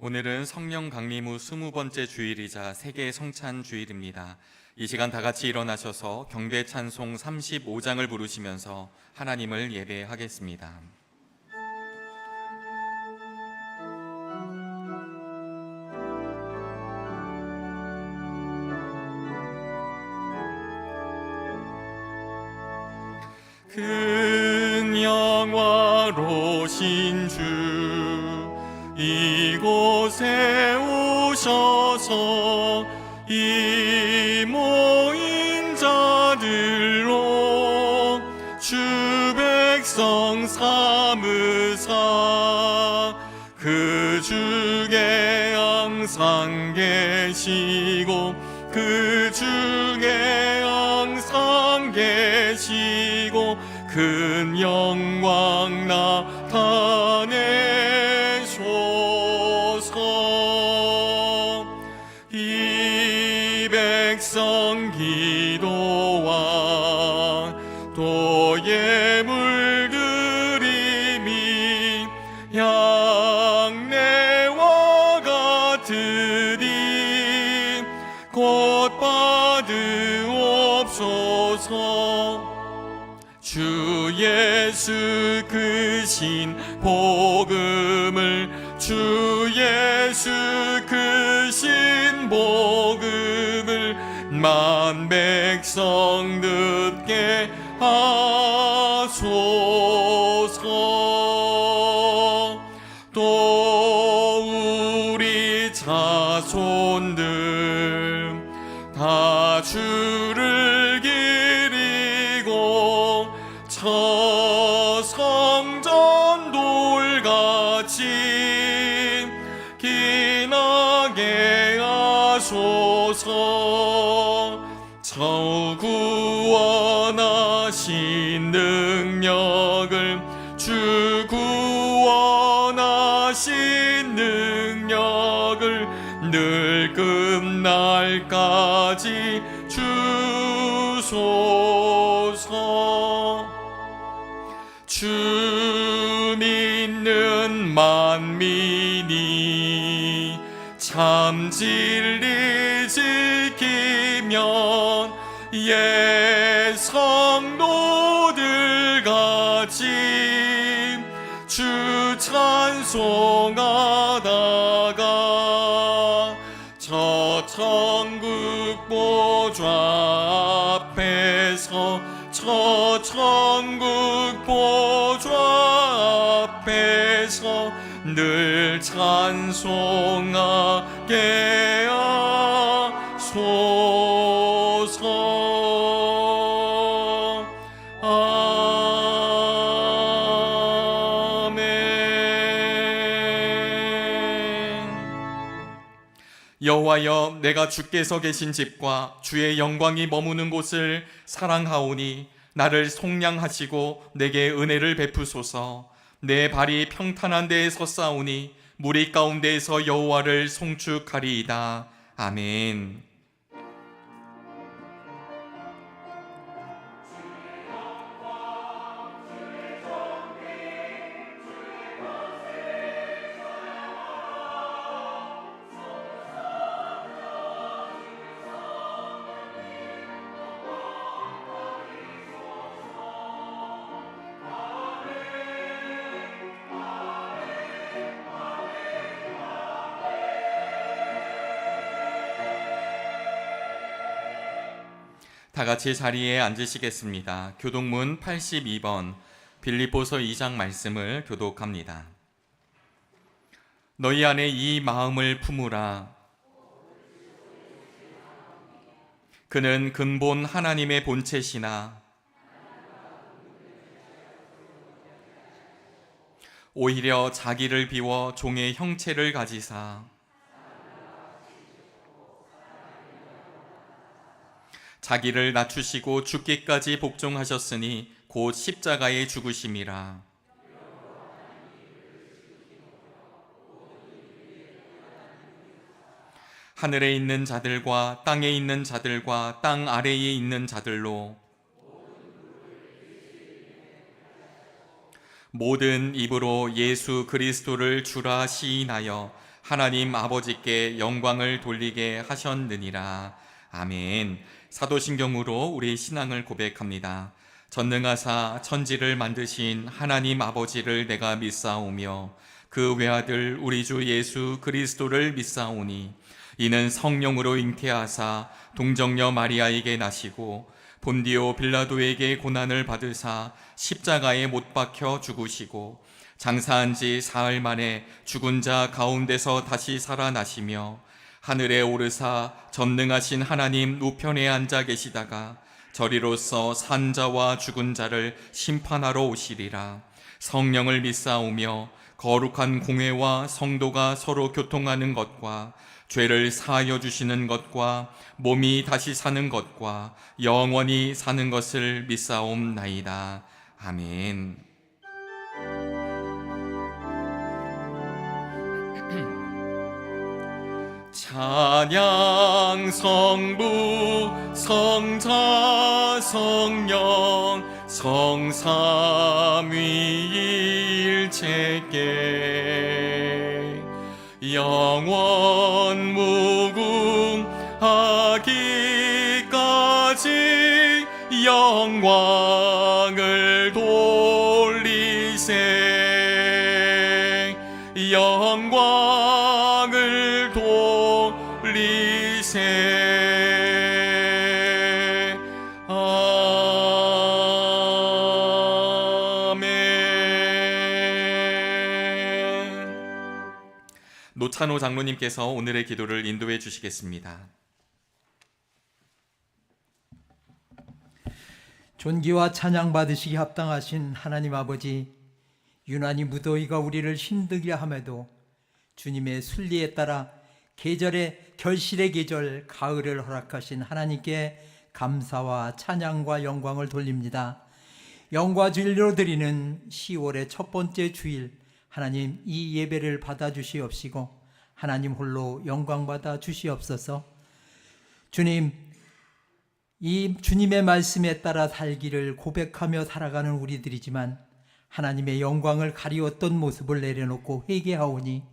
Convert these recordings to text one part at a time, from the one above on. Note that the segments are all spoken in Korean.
오늘은 성령 강림 후 20번째 주일이자 세계 성찬 주일입니다. 이 시간 다 같이 일어나셔서 경배 찬송 35장을 부르시면서 하나님을 예배하겠습니다. 큰 영화로신 주 이곳에 오셔서 이 모인 자들로 주 백성 삼으사 그 중에 항상 계시고 그 중에 항상 계시고 큰 영광 나타내소서. 이 백성 기도와 또 예물 드림이 양내와 같으니 곧 받으옵소서. 주 예수 크신 복음을 주 예수 크신 복음을 만 백성 듣게 하소서. 또 우리 자손들 다 주를 기리고 저 성전 돌같이 기나게 하소서. 저 구원하신 능력을 주 구원하신 능력을 늘 끝날까지 주소서. 주 믿는 만민이 참 진리 지키면 옛 성도들 같이 주 찬송하다가 저 천국 보좌 앞에서 저 천국 보좌 앞에서 늘 찬송하게 하소서. 아멘. 여호와여, 내가 주께서 계신 집과 주의 영광이 머무는 곳을 사랑하오니 나를 속량하시고 내게 은혜를 베푸소서. 내 발이 평탄한 데에 섰사오니 무리 가운데에서 여호와를 송축하리이다. 아멘. 다 같이 자리에 앉으시겠습니다. 교독문 82번 빌립보서 2장 말씀을 교독합니다. 너희 안에 이 마음을 품으라. 그는 근본 하나님의 본체시나 오히려 자기를 비워 종의 형체를 가지사 자기를 낮추시고 죽기까지 복종하셨으니 곧 십자가에 죽으심이라. 하늘에 있는 자들과 땅에 있는 자들과 땅 아래에 있는 자들로 모든 입으로 예수 그리스도를 주라 시인하여 하나님 아버지께 영광을 돌리게 하셨느니라. 아멘. 사도신경으로 우리 신앙을 고백합니다. 전능하사 천지를 만드신 하나님 아버지를 내가 믿사오며 그 외아들 우리 주 예수 그리스도를 믿사오니 이는 성령으로 잉태하사 동정녀 마리아에게 나시고 본디오 빌라도에게 고난을 받으사 십자가에 못 박혀 죽으시고 장사한 지 사흘 만에 죽은 자 가운데서 다시 살아나시며 하늘에 오르사 전능하신 하나님 우편에 앉아 계시다가 저리로서 산 자와 죽은 자를 심판하러 오시리라. 성령을 믿사오며 거룩한 공회와 성도가 서로 교통하는 것과 죄를 사하여 주시는 것과 몸이 다시 사는 것과 영원히 사는 것을 믿사옵나이다. 아멘. 찬양 성부 성자 성령 성삼위일체께 영원 무궁하기까지 영광을 돌리세. 영광을 돌리세. 아멘. 노찬호 장로님께서 오늘의 기도를 인도해 주시겠습니다. 존귀와 찬양 받으시기 합당하신 하나님 아버지, 유난히 무더위가 우리를 힘들게 함에도 주님의 순리에 따라 계절의 결실의 계절 가을을 허락하신 하나님께 감사와 찬양과 영광을 돌립니다. 영과 진리로 드리는 10월의 첫 번째 주일, 하나님 이 예배를 받아주시옵시고 하나님 홀로 영광 받아 주시옵소서. 주님, 이 주님의 말씀에 따라 살기를 고백하며 살아가는 우리들이지만 하나님의 영광을 가리웠던 모습을 내려놓고 회개하오니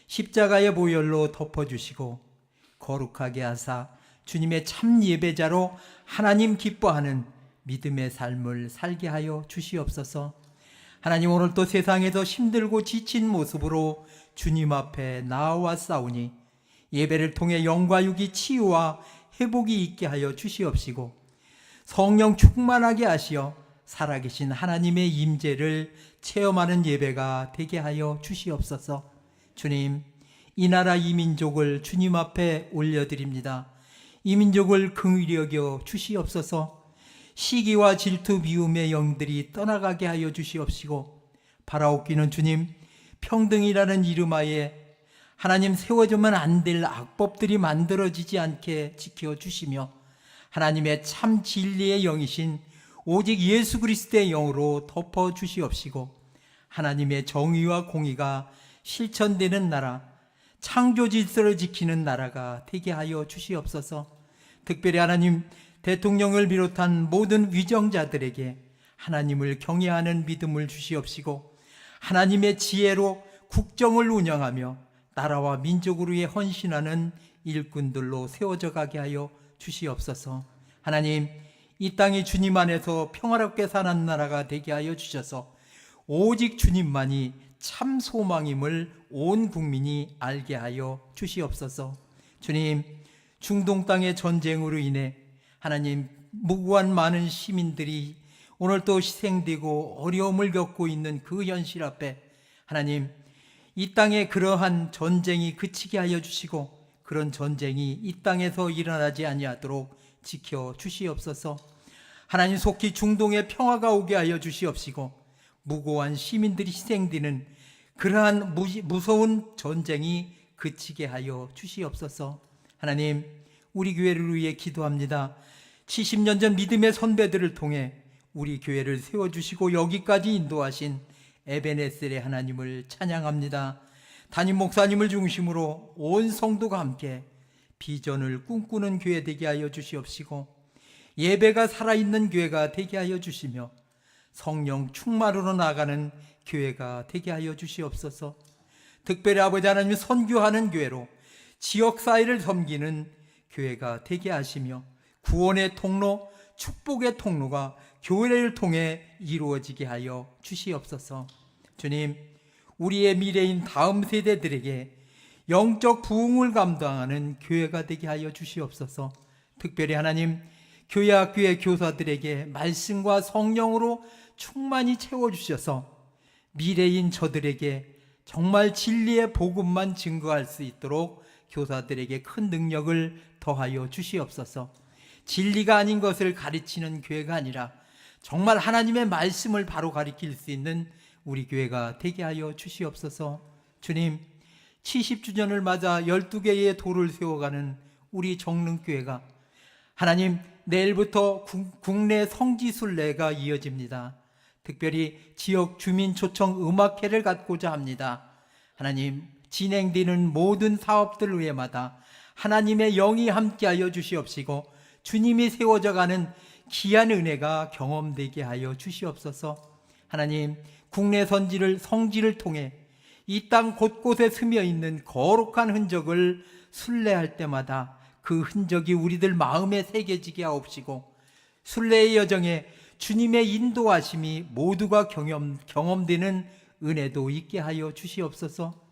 십자가의 보혈로 덮어주시고 거룩하게 하사 주님의 참 예배자로 하나님 기뻐하는 믿음의 삶을 살게 하여 주시옵소서. 하나님, 오늘 또 세상에서 힘들고 지친 모습으로 주님 앞에 나아왔사오니 예배를 통해 영과 육이 치유와 회복이 있게 하여 주시옵시고 성령 충만하게 하시어 살아계신 하나님의 임재를 체험하는 예배가 되게 하여 주시옵소서. 주님, 이 나라 이 민족을 주님 앞에 올려드립니다. 이 민족을 긍휼히 여겨 주시옵소서. 시기와 질투 미움의 영들이 떠나가게 하여 주시옵시고 바라옵기는 주님, 평등이라는 이름하에 하나님 세워주면 안 될 악법들이 만들어지지 않게 지켜주시며 하나님의 참 진리의 영이신 오직 예수 그리스도의 영으로 덮어주시옵시고 하나님의 정의와 공의가 실천되는 나라, 창조 질서를 지키는 나라가 되게 하여 주시옵소서. 특별히 하나님 대통령을 비롯한 모든 위정자들에게 하나님을 경외하는 믿음을 주시옵시고 하나님의 지혜로 국정을 운영하며 나라와 민족을 위해 헌신하는 일꾼들로 세워져 가게 하여 주시옵소서. 하나님, 이 땅이 주님 안에서 평화롭게 사는 나라가 되게 하여 주셔서 오직 주님만이 참 소망임을 온 국민이 알게 하여 주시옵소서. 주님, 중동 땅의 전쟁으로 인해 하나님 무고한 많은 시민들이 오늘 또 희생되고 어려움을 겪고 있는 그 현실 앞에 하나님, 이 땅에 그러한 전쟁이 그치게 하여 주시고 그런 전쟁이 이 땅에서 일어나지 아니하도록 지켜 주시옵소서. 하나님, 속히 중동에 평화가 오게 하여 주시옵시고 무고한 시민들이 희생되는 그러한 무서운 전쟁이 그치게 하여 주시옵소서. 하나님, 우리 교회를 위해 기도합니다. 70년 전 믿음의 선배들을 통해 우리 교회를 세워주시고 여기까지 인도하신 에베네셀의 하나님을 찬양합니다. 담임 목사님을 중심으로 온 성도가 함께 비전을 꿈꾸는 교회 되게 하여 주시옵시고 예배가 살아있는 교회가 되게 하여 주시며 성령 충만으로 나가는 교회가 되게 하여 주시옵소서. 특별히 아버지 하나님 선교하는 교회로 지역사회를 섬기는 교회가 되게 하시며 구원의 통로, 축복의 통로가 교회를 통해 이루어지게 하여 주시옵소서. 주님, 우리의 미래인 다음 세대들에게 영적 부흥을 감당하는 교회가 되게 하여 주시옵소서. 특별히 하나님, 교회 학교의 교사들에게 말씀과 성령으로 충만히 채워주셔서 미래인 저들에게 정말 진리의 복음만 증거할 수 있도록 교사들에게 큰 능력을 더하여 주시옵소서. 진리가 아닌 것을 가르치는 교회가 아니라 정말 하나님의 말씀을 바로 가르칠 수 있는 우리 교회가 되게 하여 주시옵소서. 주님, 70주년을 맞아 12개의 돌을 세워가는 우리 정릉교회가 하나님, 내일부터 국내 성지순례가 이어집니다. 특별히 지역 주민 초청 음악회를 갖고자 합니다. 하나님, 진행되는 모든 사업들 위에마다 하나님의 영이 함께하여 주시옵시고 주님이 세워져 가는 귀한 은혜가 경험되게 하여 주시옵소서. 하나님, 국내 성지를 통해 이 땅 곳곳에 스며 있는 거룩한 흔적을 순례할 때마다 그 흔적이 우리들 마음에 새겨지게 하옵시고 순례의 여정에 주님의 인도하심이 모두가 경험되는 은혜도 있게 하여 주시옵소서.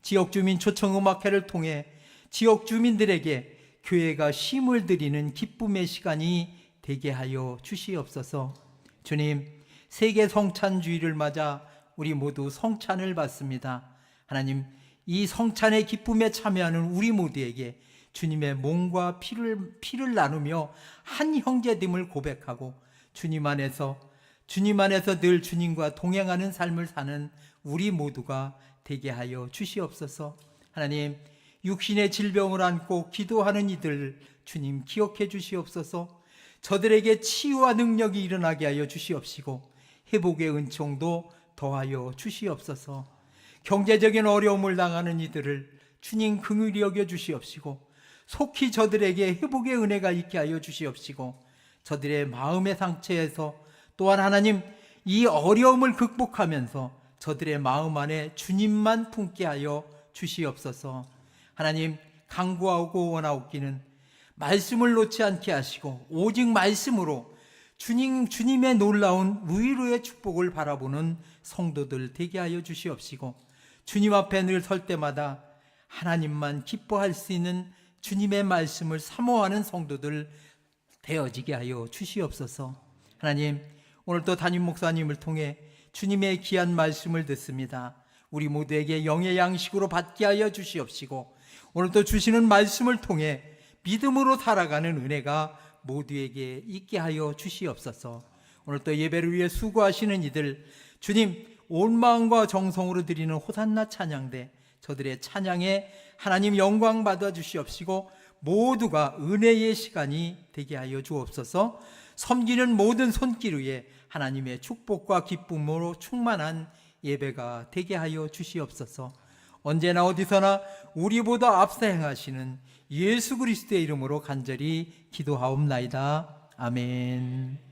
지역 주민 초청 음악회를 통해 지역 주민들에게 교회가 쉼을 드리는 기쁨의 시간이 되게 하여 주시옵소서. 주님, 세계 성찬주의를 맞아 우리 모두 성찬을 받습니다. 하나님, 이 성찬의 기쁨에 참여하는 우리 모두에게 주님의 몸과 피를 나누며 한 형제됨을 고백하고 주님 안에서 늘 주님과 동행하는 삶을 사는 우리 모두가 되게 하여 주시옵소서. 하나님, 육신의 질병을 안고 기도하는 이들 주님 기억해 주시옵소서. 저들에게 치유와 능력이 일어나게 하여 주시옵시고 회복의 은총도 더하여 주시옵소서. 경제적인 어려움을 당하는 이들을 주님 긍휼히 여겨 주시옵시고 속히 저들에게 회복의 은혜가 있게 하여 주시옵시고 저들의 마음의 상처에서 또한 하나님, 이 어려움을 극복하면서 저들의 마음 안에 주님만 품게 하여 주시옵소서. 하나님, 간구하고 원하옵기는 말씀을 놓지 않게 하시고 오직 말씀으로 주님의 놀라운 위로의 축복을 바라보는 성도들 되게 하여 주시옵시고 주님 앞에 늘 설 때마다 하나님만 기뻐할 수 있는 주님의 말씀을 사모하는 성도들 되어지게 하여 주시옵소서. 하나님, 오늘도 담임 목사님을 통해 주님의 귀한 말씀을 듣습니다. 우리 모두에게 영의 양식으로 받게 하여 주시옵시고 오늘도 주시는 말씀을 통해 믿음으로 살아가는 은혜가 모두에게 있게 하여 주시옵소서. 오늘 또 예배를 위해 수고하시는 이들 주님 온 마음과 정성으로 드리는 호산나 찬양대 저들의 찬양에 하나님 영광 받아 주시옵시고 모두가 은혜의 시간이 되게 하여 주옵소서. 섬기는 모든 손길 위에 하나님의 축복과 기쁨으로 충만한 예배가 되게 하여 주시옵소서. 언제나 어디서나 우리보다 앞서 행하시는 예수 그리스도의 이름으로 간절히 기도하옵나이다. 아멘.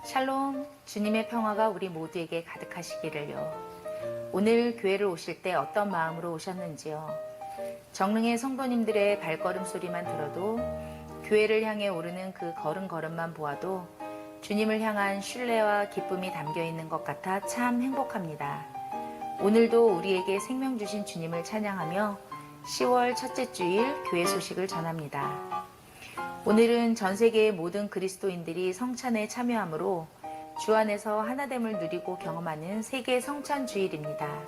샬롬, 주님의 평화가 우리 모두에게 가득하시기를요. 오늘 교회를 오실 때 어떤 마음으로 오셨는지요. 정릉의 성도님들의 발걸음 소리만 들어도 교회를 향해 오르는 그 걸음걸음만 보아도 주님을 향한 신뢰와 기쁨이 담겨 있는 것 같아 참 행복합니다. 오늘도 우리에게 생명 주신 주님을 찬양하며 10월 첫째 주일 교회 소식을 전합니다. 오늘은 전 세계의 모든 그리스도인들이 성찬에 참여하므로 주 안에서 하나됨을 누리고 경험하는 세계 성찬 주일입니다.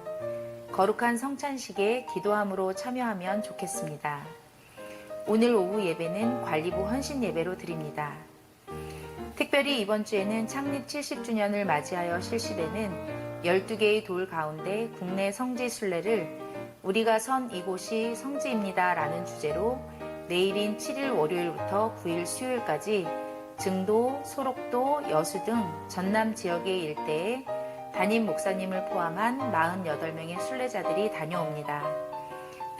거룩한 성찬식에 기도함으로 참여하면 좋겠습니다. 오늘 오후 예배는 관리부 헌신 예배로 드립니다. 특별히 이번 주에는 창립 70주년을 맞이하여 실시되는 12개의 돌 가운데 국내 성지 순례를 우리가 선 이곳이 성지입니다 라는 주제로 내일인 7일 월요일부터 9일 수요일까지 증도, 소록도, 여수 등 전남 지역의 일대에 담임 목사님을 포함한 48명의 순례자들이 다녀옵니다.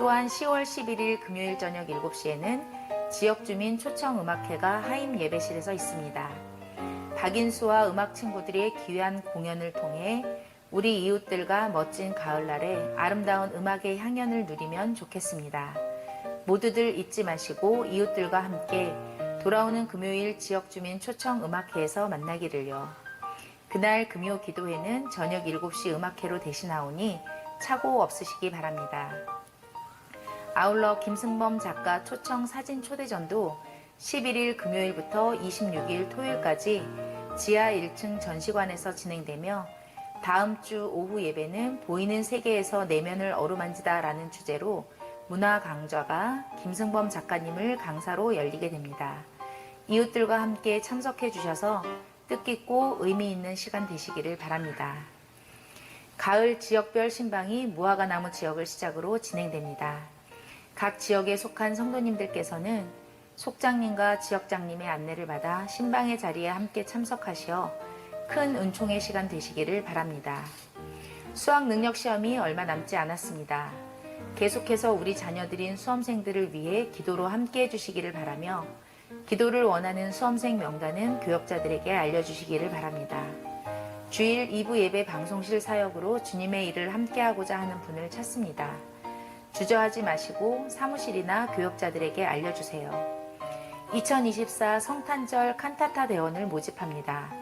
또한 10월 11일 금요일 저녁 7시에는 지역주민 초청음악회가 하임 예배실에서 있습니다. 박인수와 음악 친구들의 귀한 공연을 통해 우리 이웃들과 멋진 가을날에 아름다운 음악의 향연을 누리면 좋겠습니다. 모두들 잊지 마시고 이웃들과 함께 돌아오는 금요일 지역주민 초청음악회에서 만나기를요. 그날 금요 기도회는 저녁 7시 음악회로 대신하오니 착오 없으시기 바랍니다. 아울러 김승범 작가 초청 사진 초대전도 11일 금요일부터 26일 토요일까지 지하 1층 전시관에서 진행되며 다음 주 오후 예배는 보이는 세계에서 내면을 어루만지다 라는 주제로 문화 강좌가 김승범 작가님을 강사로 열리게 됩니다. 이웃들과 함께 참석해 주셔서 뜻깊고 의미 있는 시간 되시기를 바랍니다. 가을 지역별 신방이 무화과나무 지역을 시작으로 진행됩니다. 각 지역에 속한 성도님들께서는 속장님과 지역장님의 안내를 받아 신방의 자리에 함께 참석하시어 큰 은총의 시간 되시기를 바랍니다. 수학 능력 시험이 얼마 남지 않았습니다. 계속해서 우리 자녀들인 수험생들을 위해 기도로 함께 해주시기를 바라며 기도를 원하는 수험생 명단은 교역자들에게 알려주시기를 바랍니다. 주일 2부 예배 방송실 사역으로 주님의 일을 함께하고자 하는 분을 찾습니다. 주저하지 마시고 사무실이나 교역자들에게 알려주세요. 2024 성탄절 칸타타 대원을 모집합니다.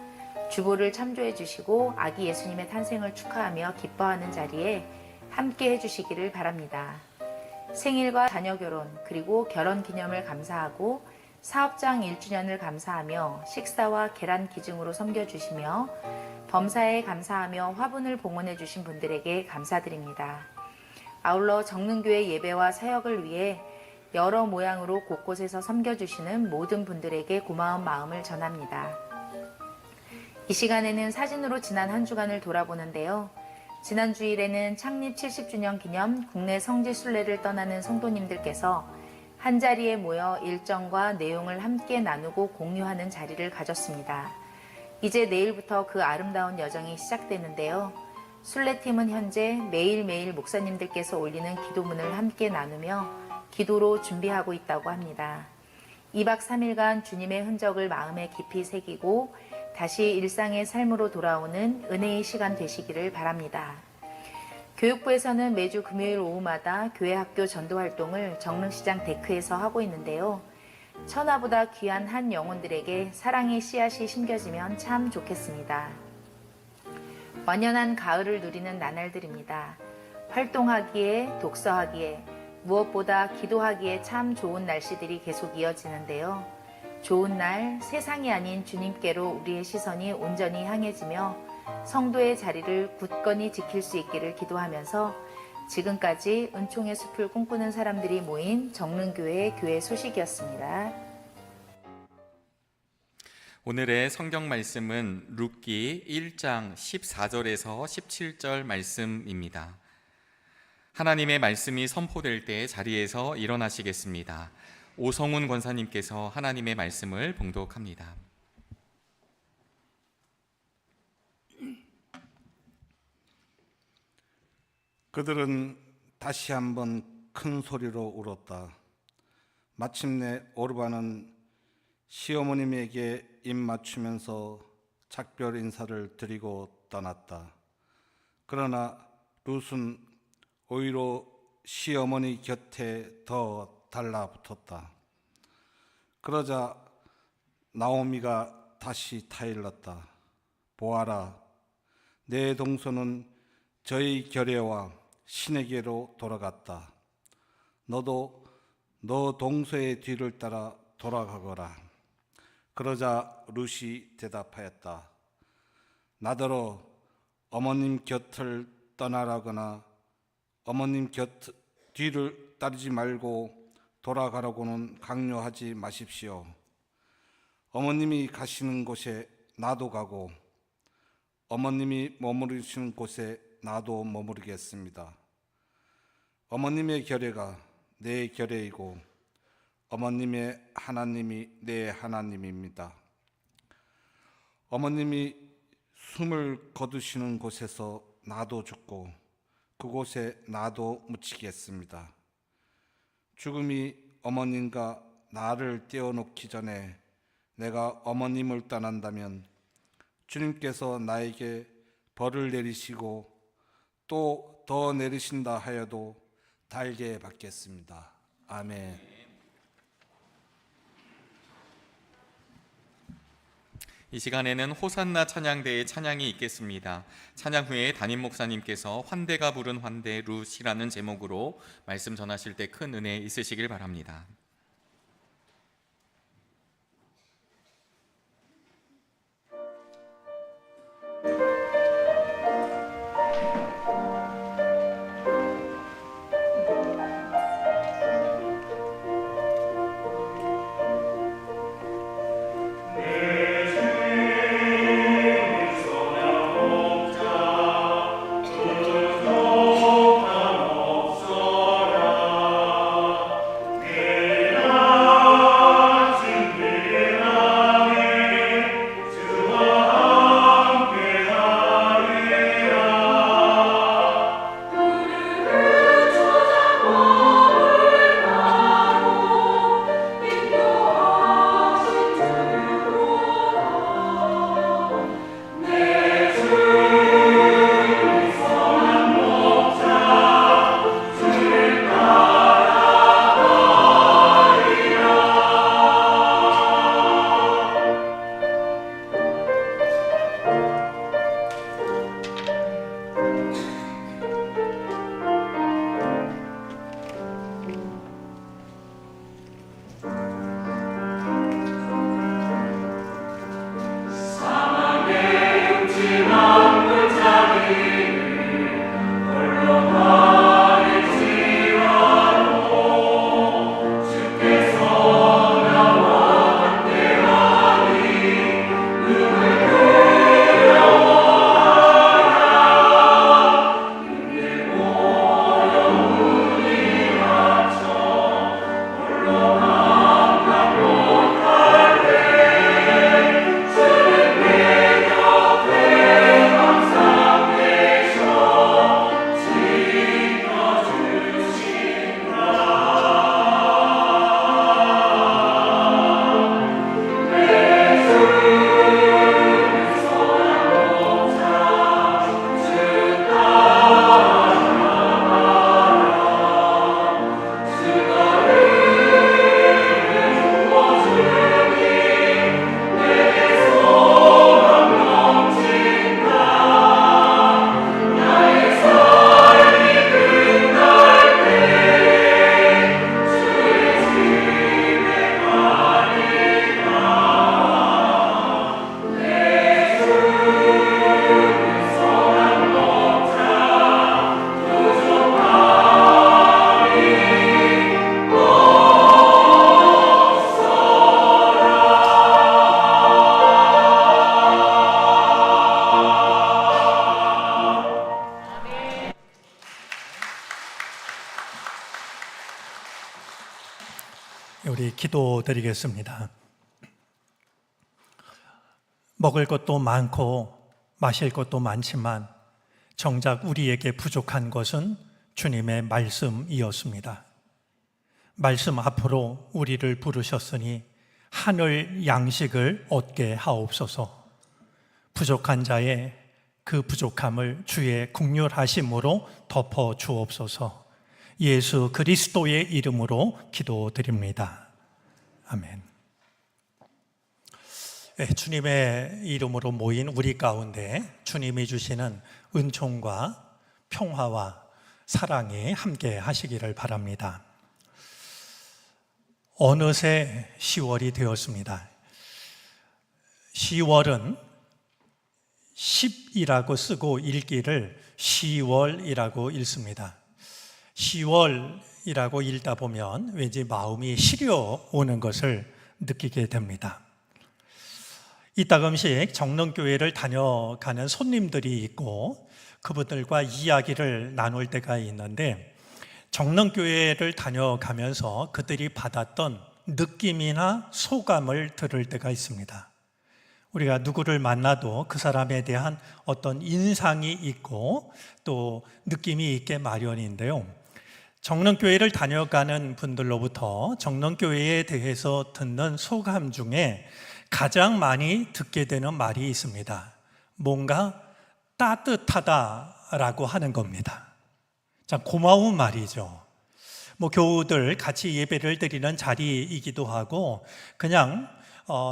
주보를 참조해 주시고 아기 예수님의 탄생을 축하하며 기뻐하는 자리에 함께 해주시기를 바랍니다. 생일과 자녀 결혼 그리고 결혼 기념을 감사하고 사업장 1주년을 감사하며 식사와 계란 기증으로 섬겨주시며 범사에 감사하며 화분을 봉헌해 주신 분들에게 감사드립니다. 아울러 정릉교회 예배와 사역을 위해 여러 모양으로 곳곳에서 섬겨주시는 모든 분들에게 고마운 마음을 전합니다. 이 시간에는 사진으로 지난 한 주간을 돌아보는데요. 지난 주일에는 창립 70주년 기념 국내 성지 순례를 떠나는 성도님들께서 한자리에 모여 일정과 내용을 함께 나누고 공유하는 자리를 가졌습니다. 이제 내일부터 그 아름다운 여정이 시작되는데요. 순례팀은 현재 매일매일 목사님들께서 올리는 기도문을 함께 나누며 기도로 준비하고 있다고 합니다. 2박 3일간 주님의 흔적을 마음에 깊이 새기고 다시 일상의 삶으로 돌아오는 은혜의 시간 되시기를 바랍니다. 교육부에서는 매주 금요일 오후마다 교회 학교 전도 활동을 정릉시장 데크에서 하고 있는데요. 천하보다 귀한 한 영혼들에게 사랑의 씨앗이 심겨지면 참 좋겠습니다. 완연한 가을을 누리는 나날들입니다. 활동하기에, 독서하기에, 무엇보다 기도하기에 참 좋은 날씨들이 계속 이어지는데요. 좋은 날, 세상이 아닌 주님께로 우리의 시선이 온전히 향해지며 성도의 자리를 굳건히 지킬 수 있기를 기도하면서 지금까지 은총의 숲을 꿈꾸는 사람들이 모인 정릉교회 교회 소식이었습니다. 오늘의 성경 말씀은 룻기 1장 14절에서 17절 말씀입니다. 하나님의 말씀이 선포될 때 자리에서 일어나시겠습니다. 오성훈 권사님께서 하나님의 말씀을 봉독합니다. 그들은 다시 한번 큰 소리로 울었다. 마침내 오르반은 시어머님에게 입 맞추면서 작별 인사를 드리고 떠났다. 그러나 룻은 오히려 시어머니 곁에 더 달라붙었다. 그러자 나오미가 다시 타일렀다. 보아라, 내 동서는 저희 결례와 신에게로 돌아갔다. 너도 너 동서의 뒤를 따라 돌아가거라. 그러자 룻이 대답하였다. 나더러 어머님 곁을 떠나라거나 어머님 곁 뒤를 따르지 말고 돌아가라고는 강요하지 마십시오. 어머님이 가시는 곳에 나도 가고 어머님이 머무르시는 곳에 나도 머무르겠습니다. 어머님의 결례가 내 결례이고 어머님의 하나님이 내 하나님입니다. 어머님이 숨을 거두시는 곳에서 나도 죽고 그곳에 나도 묻히겠습니다. 죽음이 어머님과 나를 떼어놓기 전에 내가 어머님을 떠난다면 주님께서 나에게 벌을 내리시고 또 더 내리신다 하여도 달게 받겠습니다. 아멘. 이 시간에는 호산나 찬양대의 찬양이 있겠습니다. 찬양 후에 담임 목사님께서 환대가 부른 환대 루시라는 제목으로 말씀 전하실 때 큰 은혜 있으시길 바랍니다. 우리 기도드리겠습니다. 먹을 것도 많고 마실 것도 많지만 정작 우리에게 부족한 것은 주님의 말씀이었습니다. 말씀 앞으로 우리를 부르셨으니 하늘 양식을 얻게 하옵소서. 부족한 자의 그 부족함을 주의 긍휼하심으로 덮어 주옵소서. 예수 그리스도의 이름으로 기도드립니다. 아멘. 네, 주님의 이름으로 모인 우리 가운데 주님이 주시는 은총과 평화와 사랑이 함께 하시기를 바랍니다. 어느새 10월이 되었습니다. 10월은 10이라고 쓰고 읽기를 10월이라고 읽습니다. 10월 정론교회이라고 읽다 보면 왠지 마음이 시려오는 것을 느끼게 됩니다. 이따금씩 정론교회를 다녀가는 손님들이 있고 그분들과 이야기를 나눌 때가 있는데, 정론교회를 다녀가면서 그들이 받았던 느낌이나 소감을 들을 때가 있습니다. 우리가 누구를 만나도 그 사람에 대한 어떤 인상이 있고 또 느낌이 있게 마련인데요. 정론교회를 다녀가는 분들로부터 정론교회에 대해서 듣는 소감 중에 가장 많이 듣게 되는 말이 있습니다. 뭔가 따뜻하다라고 하는 겁니다. 참 고마운 말이죠. 교우들 같이 예배를 드리는 자리이기도 하고 그냥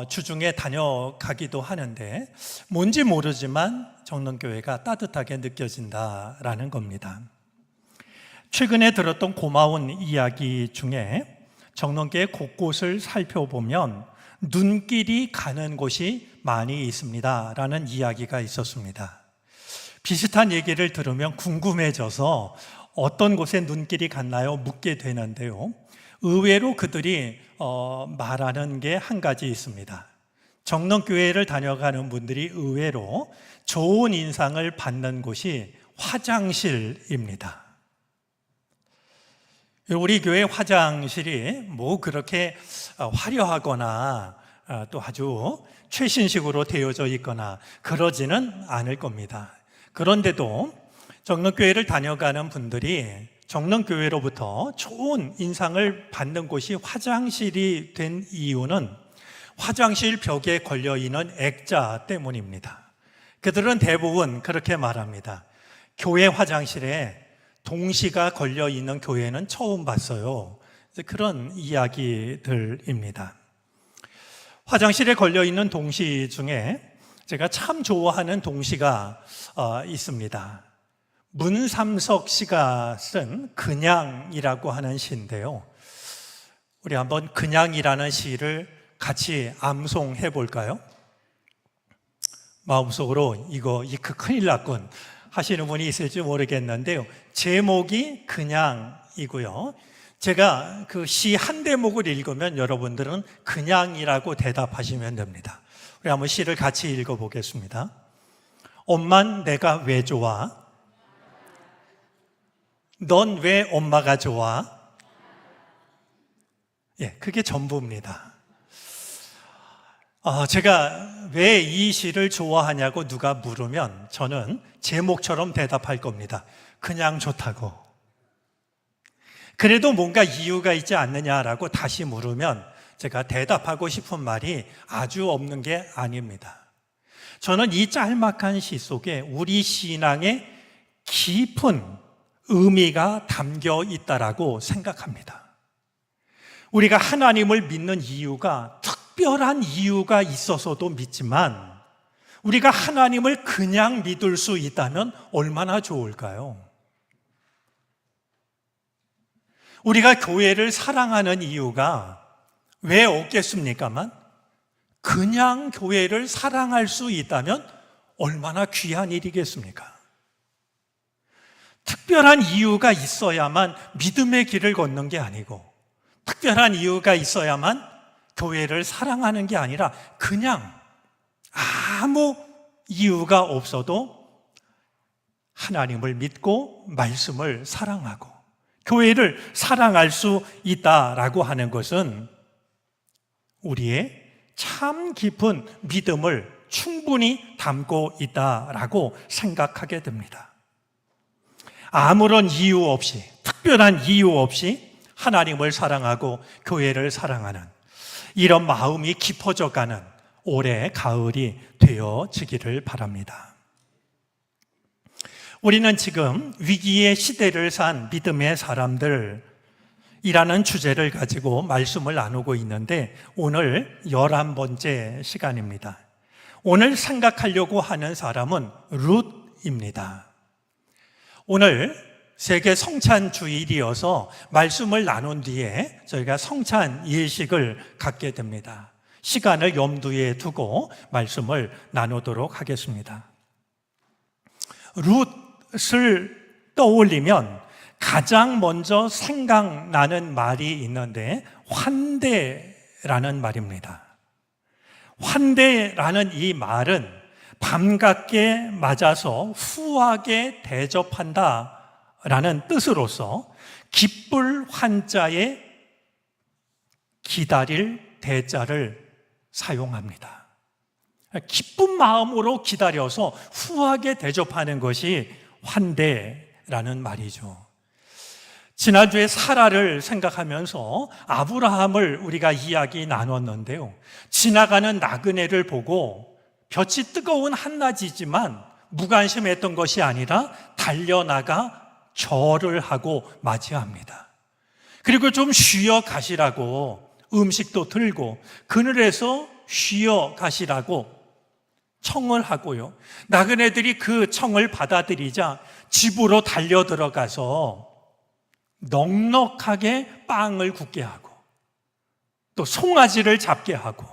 주중에 다녀가기도 하는데 뭔지 모르지만 정론교회가 따뜻하게 느껴진다라는 겁니다. 최근에 들었던 고마운 이야기 중에 정론교회 곳곳을 살펴보면 눈길이 가는 곳이 많이 있습니다 라는 이야기가 있었습니다. 비슷한 얘기를 들으면 궁금해져서 어떤 곳에 눈길이 갔나요? 묻게 되는데요. 의외로 그들이 말하는 게 한 가지 있습니다. 정론교회를 다녀가는 분들이 의외로 좋은 인상을 받는 곳이 화장실입니다. 우리 교회 화장실이 그렇게 화려하거나 또 아주 최신식으로 되어져 있거나 그러지는 않을 겁니다. 그런데도 정론교회를 다녀가는 분들이 정론교회로부터 좋은 인상을 받는 곳이 화장실이 된 이유는 화장실 벽에 걸려있는 액자 때문입니다. 그들은 대부분 그렇게 말합니다. 교회 화장실에 동시가 걸려있는 교회는 처음 봤어요. 그런 이야기들입니다. 화장실에 걸려있는 동시 중에 제가 참 좋아하는 동시가 있습니다. 문삼석 씨가 쓴 그냥이라고 하는 시인데요. 우리 한번 그냥이라는 시를 같이 암송해 볼까요? 마음속으로 이거 큰일 났군 하시는 분이 있을지 모르겠는데요. 제목이 그냥이고요. 제가 그 시 한 대목을 읽으면 여러분들은 그냥이라고 대답하시면 됩니다. 우리 한번 시를 같이 읽어보겠습니다. 엄만 내가 왜 좋아? 넌 왜 엄마가 좋아? 그게 전부입니다. 제가 왜 이 시를 좋아하냐고 누가 물으면 저는 제목처럼 대답할 겁니다. 그냥 좋다고. 그래도 뭔가 이유가 있지 않느냐라고 다시 물으면 제가 대답하고 싶은 말이 아주 없는 게 아닙니다. 저는 이 짤막한 시 속에 우리 신앙의 깊은 의미가 담겨 있다라고 생각합니다. 우리가 하나님을 믿는 이유가 특별한 이유가 있어서도 믿지만 우리가 하나님을 그냥 믿을 수 있다면 얼마나 좋을까요? 우리가 교회를 사랑하는 이유가 왜 없겠습니까만 그냥 교회를 사랑할 수 있다면 얼마나 귀한 일이겠습니까? 특별한 이유가 있어야만 믿음의 길을 걷는 게 아니고 특별한 이유가 있어야만 교회를 사랑하는 게 아니라 그냥 아무 이유가 없어도 하나님을 믿고 말씀을 사랑하고 교회를 사랑할 수 있다라고 하는 것은 우리의 참 깊은 믿음을 충분히 담고 있다라고 생각하게 됩니다. 아무런 이유 없이, 특별한 이유 없이 하나님을 사랑하고 교회를 사랑하는 이런 마음이 깊어져 가는 올해 가을이 되어지기를 바랍니다. 우리는 지금 위기의 시대를 산 믿음의 사람들이라는 주제를 가지고 말씀을 나누고 있는데 오늘 11번째 시간입니다. 오늘 생각하려고 하는 사람은 룻입니다. 오늘 세계 성찬 주일이어서 말씀을 나눈 뒤에 저희가 성찬 예식을 갖게 됩니다. 시간을 염두에 두고 말씀을 나누도록 하겠습니다. 룻을 떠올리면 가장 먼저 생각나는 말이 있는데 환대라는 말입니다. 환대라는 이 말은 반갑게 맞아서 후하게 대접한다라는 뜻으로서 기쁠 환자에 기다릴 대자를 사용합니다. 기쁜 마음으로 기다려서 후하게 대접하는 것이 환대라는 말이죠. 지난주에 사라를 생각하면서 아브라함을 우리가 이야기 나눴는데요. 지나가는 나그네를 보고 볕이 뜨거운 한낮이지만 무관심했던 것이 아니라 달려나가 절을 하고 맞이합니다. 그리고 좀 쉬어 가시라고 음식도 들고 그늘에서 쉬어 가시라고 청을 하고요. 나그네들이 그 청을 받아들이자 집으로 달려 들어가서 넉넉하게 빵을 굽게 하고 또 송아지를 잡게 하고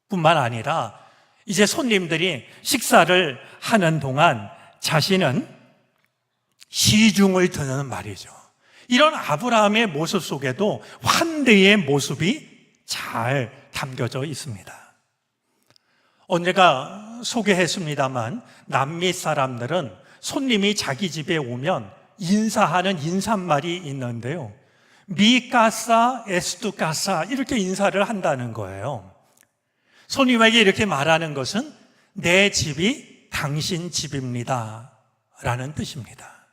뿐만 아니라 이제 손님들이 식사를 하는 동안 자신은 시중을 드는 말이죠. 이런 아브라함의 모습 속에도 환대의 모습이 잘 담겨져 있습니다. 언제가 소개했습니다만 남미 사람들은 손님이 자기 집에 오면 인사하는 인사말이 있는데요. 미카사 에스투카사 이렇게 인사를 한다는 거예요. 손님에게 이렇게 말하는 것은 내 집이 당신 집입니다 라는 뜻입니다.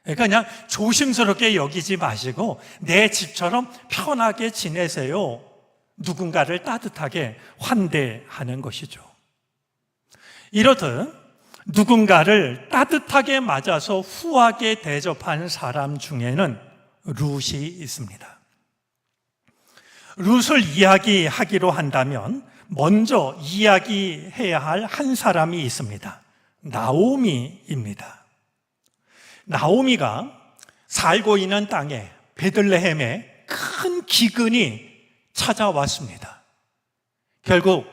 그러니까 그냥 조심스럽게 여기지 마시고 내 집처럼 편하게 지내세요. 누군가를 따뜻하게 환대하는 것이죠. 이렇듯 누군가를 따뜻하게 맞아서 후하게 대접한 사람 중에는 룻이 있습니다. 룻을 이야기하기로 한다면 먼저 이야기해야 할 한 사람이 있습니다. 나오미입니다. 나오미가 살고 있는 땅에 베들레헴에 큰 기근이 찾아왔습니다. 결국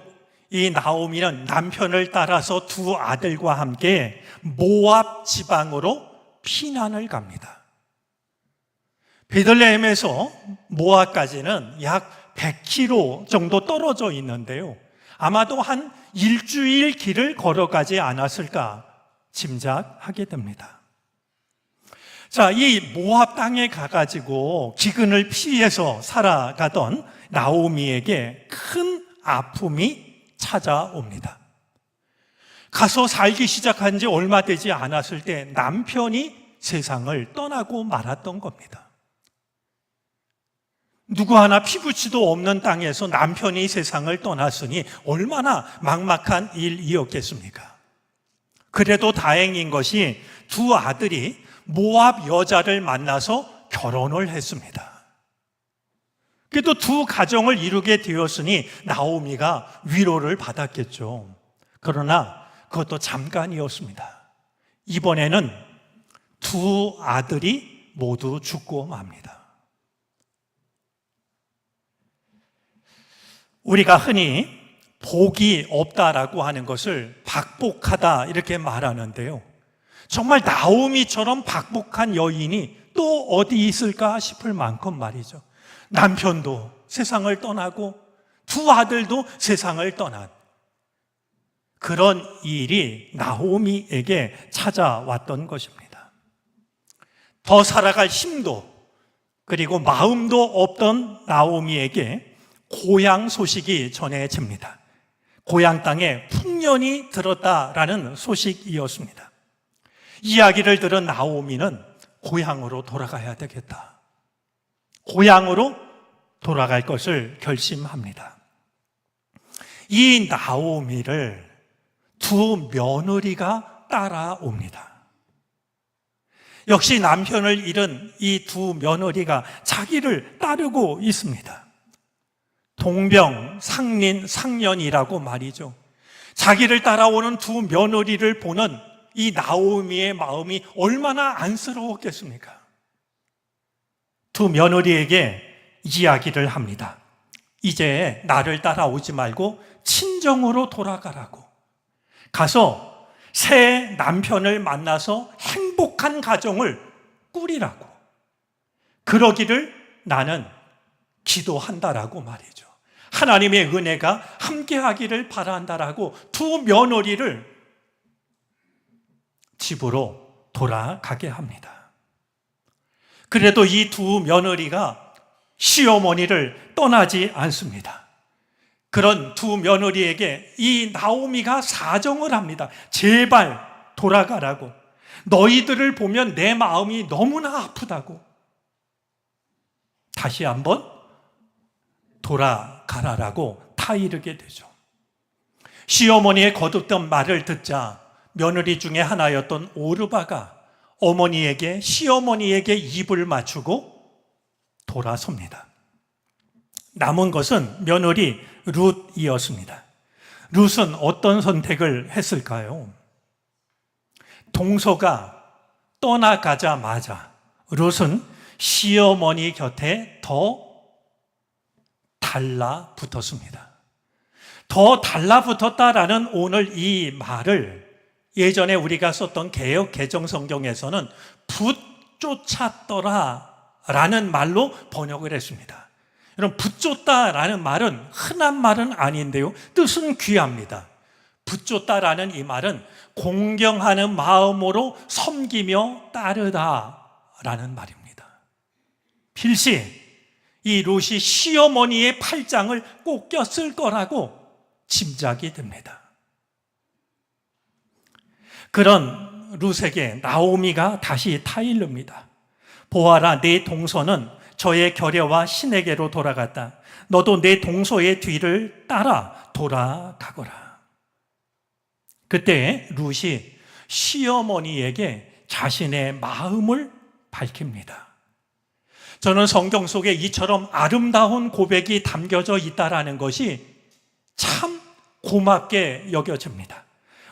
이 나오미는 남편을 따라서 두 아들과 함께 모압 지방으로 피난을 갑니다. 베들레헴에서 모압까지는 약 100km 정도 떨어져 있는데요. 아마도 한 일주일 길을 걸어가지 않았을까 짐작하게 됩니다. 자, 이 모압 땅에 가가지고 기근을 피해서 살아가던 나오미에게 큰 아픔이 찾아옵니다. 가서 살기 시작한 지 얼마 되지 않았을 때 남편이 세상을 떠나고 말았던 겁니다. 누구 하나 피부치도 없는 땅에서 남편이 세상을 떠났으니 얼마나 막막한 일이었겠습니까? 그래도 다행인 것이 두 아들이 모압 여자를 만나서 결혼을 했습니다. 그래도 두 가정을 이루게 되었으니 나오미가 위로를 받았겠죠. 그러나 그것도 잠깐이었습니다. 이번에는 두 아들이 모두 죽고 맙니다. 우리가 흔히 복이 없다라고 하는 것을 박복하다 이렇게 말하는데요. 정말 나오미처럼 박복한 여인이 또 어디 있을까 싶을 만큼 말이죠. 남편도 세상을 떠나고 두 아들도 세상을 떠난 그런 일이 나오미에게 찾아왔던 것입니다. 더 살아갈 힘도 그리고 마음도 없던 나오미에게 고향 소식이 전해집니다. 고향 땅에 풍년이 들었다라는 소식이었습니다. 이야기를 들은 나오미는 고향으로 돌아가야 되겠다. 고향으로 돌아갈 것을 결심합니다. 이 나오미를 두 며느리가 따라옵니다. 역시 남편을 잃은 이 두 며느리가 자기를 따르고 있습니다. 동병상련이라고 말이죠. 자기를 따라오는 두 며느리를 보는 이 나오미의 마음이 얼마나 안쓰러웠겠습니까? 두 며느리에게 이야기를 합니다. 이제 나를 따라오지 말고 친정으로 돌아가라고. 가서 새 남편을 만나서 행복한 가정을 꾸리라고. 그러기를 나는 기도한다라고 말이죠. 하나님의 은혜가 함께하기를 바란다라고 두 며느리를 집으로 돌아가게 합니다. 그래도 이 두 며느리가 시어머니를 떠나지 않습니다. 그런 두 며느리에게 이 나오미가 사정을 합니다. 제발 돌아가라고. 너희들을 보면 내 마음이 너무나 아프다고. 다시 한번 돌아가라라고 타이르게 되죠. 시어머니의 거듭던 말을 듣자 며느리 중에 하나였던 오르바가 어머니에게, 시어머니에게 입을 맞추고 돌아섭니다. 남은 것은 며느리 룻이었습니다. 룻은 어떤 선택을 했을까요? 동서가 떠나가자마자 룻은 시어머니 곁에 더 달라붙었습니다. 더 달라붙었다라는 오늘 이 말을 예전에 우리가 썼던 개역 개정 성경에서는 붙쫓았더라라는 말로 번역을 했습니다. 여러분, 붙쫓다라는 말은 흔한 말은 아닌데요, 뜻은 귀합니다. 붙쫓다라는 이 말은 공경하는 마음으로 섬기며 따르다라는 말입니다. 필시 이 룻이 시어머니의 팔짱을 꼭 꼈을 거라고 짐작이 됩니다. 그런 룻에게 나오미가 다시 타일릅니다. 보아라, 내 동서는 저의 결여와 신에게로 돌아갔다. 너도 내 동서의 뒤를 따라 돌아가거라. 그때 룻이 시어머니에게 자신의 마음을 밝힙니다. 저는 성경 속에 이처럼 아름다운 고백이 담겨져 있다는 것이 참 고맙게 여겨집니다.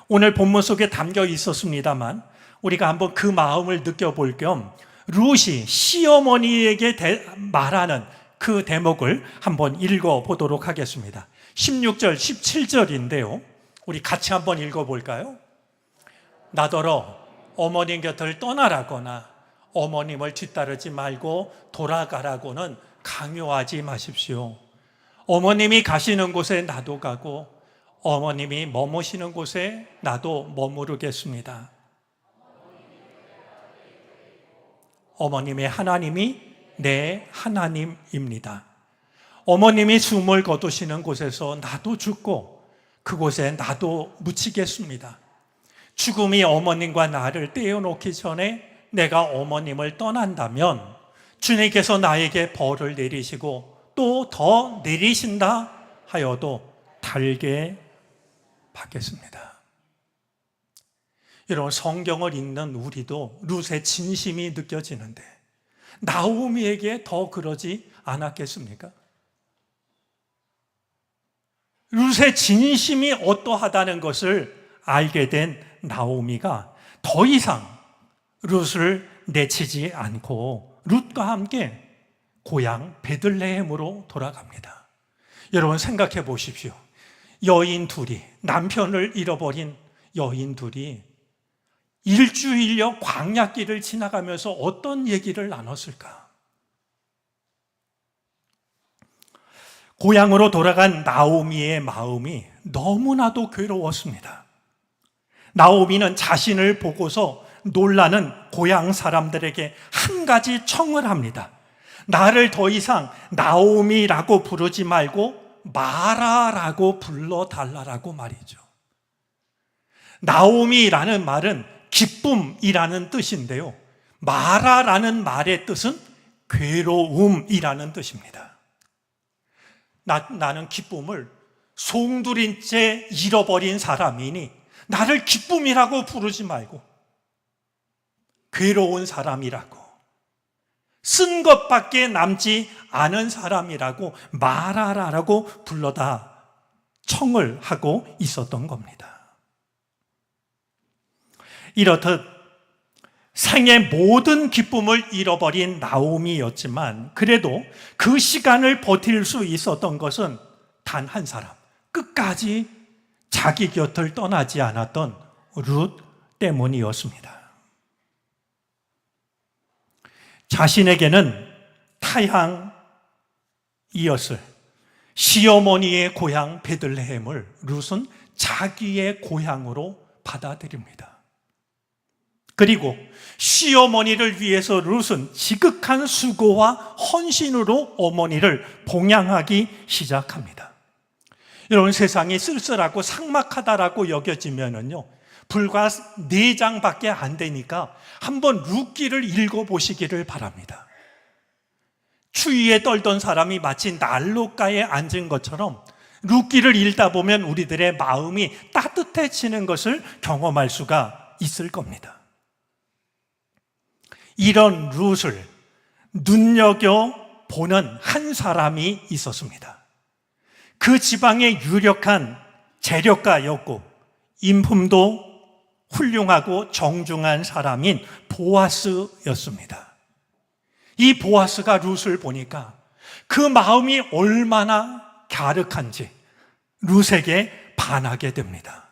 오늘 본문 속에 담겨 있었습니다만 우리가 한번 그 마음을 느껴볼 겸 룻이 시어머니에게 말하는 그 대목을 한번 읽어보도록 하겠습니다. 16절, 17절인데요. 우리 같이 한번 읽어볼까요? 나더러 어머님 곁을 떠나라거나 어머님을 뒤따르지 말고 돌아가라고는 강요하지 마십시오. 어머님이 가시는 곳에 나도 가고 어머님이 머무시는 곳에 나도 머무르겠습니다. 어머님의 하나님이 내 하나님입니다. 어머님이 숨을 거두시는 곳에서 나도 죽고 그곳에 나도 묻히겠습니다. 죽음이 어머님과 나를 떼어놓기 전에 내가 어머님을 떠난다면 주님께서 나에게 벌을 내리시고 또 더 내리신다 하여도 달게 받겠습니다. 여러분, 성경을 읽는 우리도 룻의 진심이 느껴지는데 나오미에게 더 그러지 않았겠습니까? 룻의 진심이 어떠하다는 것을 알게 된 나오미가 더 이상 룻을 내치지 않고 룻과 함께 고향 베들레헴으로 돌아갑니다. 여러분, 생각해 보십시오. 여인 둘이, 남편을 잃어버린 여인 둘이 일주일여 광야길을 지나가면서 어떤 얘기를 나눴을까? 고향으로 돌아간 나오미의 마음이 너무나도 괴로웠습니다. 나오미는 자신을 보고서 놀라는 고향 사람들에게 한 가지 청을 합니다. 나를 더 이상 나오미라고 부르지 말고 마라라고 불러달라라고 말이죠. 나오미라는 말은 기쁨이라는 뜻인데요, 마라라는 말의 뜻은 괴로움이라는 뜻입니다. 나는 기쁨을 송두린 채 잃어버린 사람이니 나를 기쁨이라고 부르지 말고 괴로운 사람이라고, 쓴 것밖에 남지 않은 사람이라고 마라라라고 불러다 청을 하고 있었던 겁니다. 이렇듯 생의 모든 기쁨을 잃어버린 나오미였지만 그래도 그 시간을 버틸 수 있었던 것은 단 한 사람, 끝까지 자기 곁을 떠나지 않았던 룻 때문이었습니다. 자신에게는 타향이었을 시어머니의 고향 베들레헴을 룻은 자기의 고향으로 받아들입니다. 그리고 시어머니를 위해서 룻은 지극한 수고와 헌신으로 어머니를 봉양하기 시작합니다. 여러분, 세상이 쓸쓸하고 삭막하다라고 여겨지면은요, 불과 4장밖에 안 되니까 한번 룻기를 읽어보시기를 바랍니다. 추위에 떨던 사람이 마치 난로가에 앉은 것처럼 룻기를 읽다 보면 우리들의 마음이 따뜻해지는 것을 경험할 수가 있을 겁니다. 이런 룻을 눈여겨보는 한 사람이 있었습니다. 그 지방의 유력한 재력가였고 인품도 훌륭하고 정중한 사람인 보아스였습니다. 이 보아스가 룻을 보니까 그 마음이 얼마나 갸륵한지 룻에게 반하게 됩니다.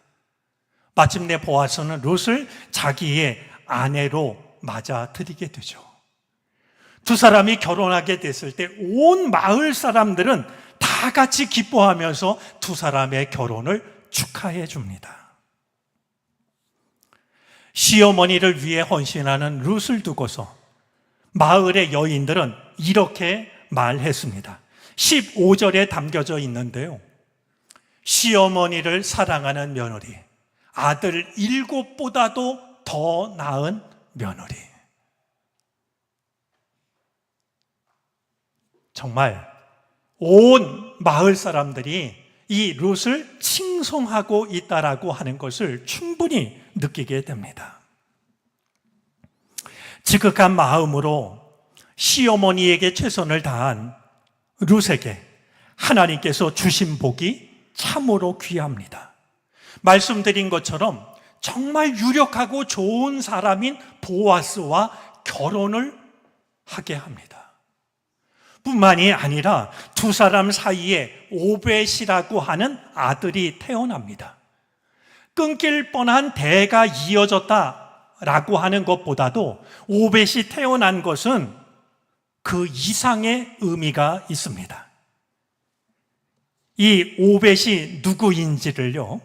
마침내 보아스는 룻을 자기의 아내로 맞아들이게 되죠. 두 사람이 결혼하게 됐을 때 온 마을 사람들은 다 같이 기뻐하면서 두 사람의 결혼을 축하해 줍니다. 시어머니를 위해 헌신하는 룻을 두고서 마을의 여인들은 이렇게 말했습니다. 15절에 담겨져 있는데요. 시어머니를 사랑하는 며느리, 아들 7보다도 더 나은 며느리. 정말 온 마을 사람들이 이 룻을 칭송하고 있다라고 하는 것을 충분히 느끼게 됩니다. 지극한 마음으로 시어머니에게 최선을 다한 룻에게 하나님께서 주신 복이 참으로 귀합니다. 말씀드린 것처럼 정말 유력하고 좋은 사람인 보아스와 결혼을 하게 합니다. 뿐만이 아니라 두 사람 사이에 오벳이라고 하는 아들이 태어납니다. 끊길 뻔한 대가 이어졌다라고 하는 것보다도 오벳이 태어난 것은 그 이상의 의미가 있습니다. 이 오벳이 누구인지를요,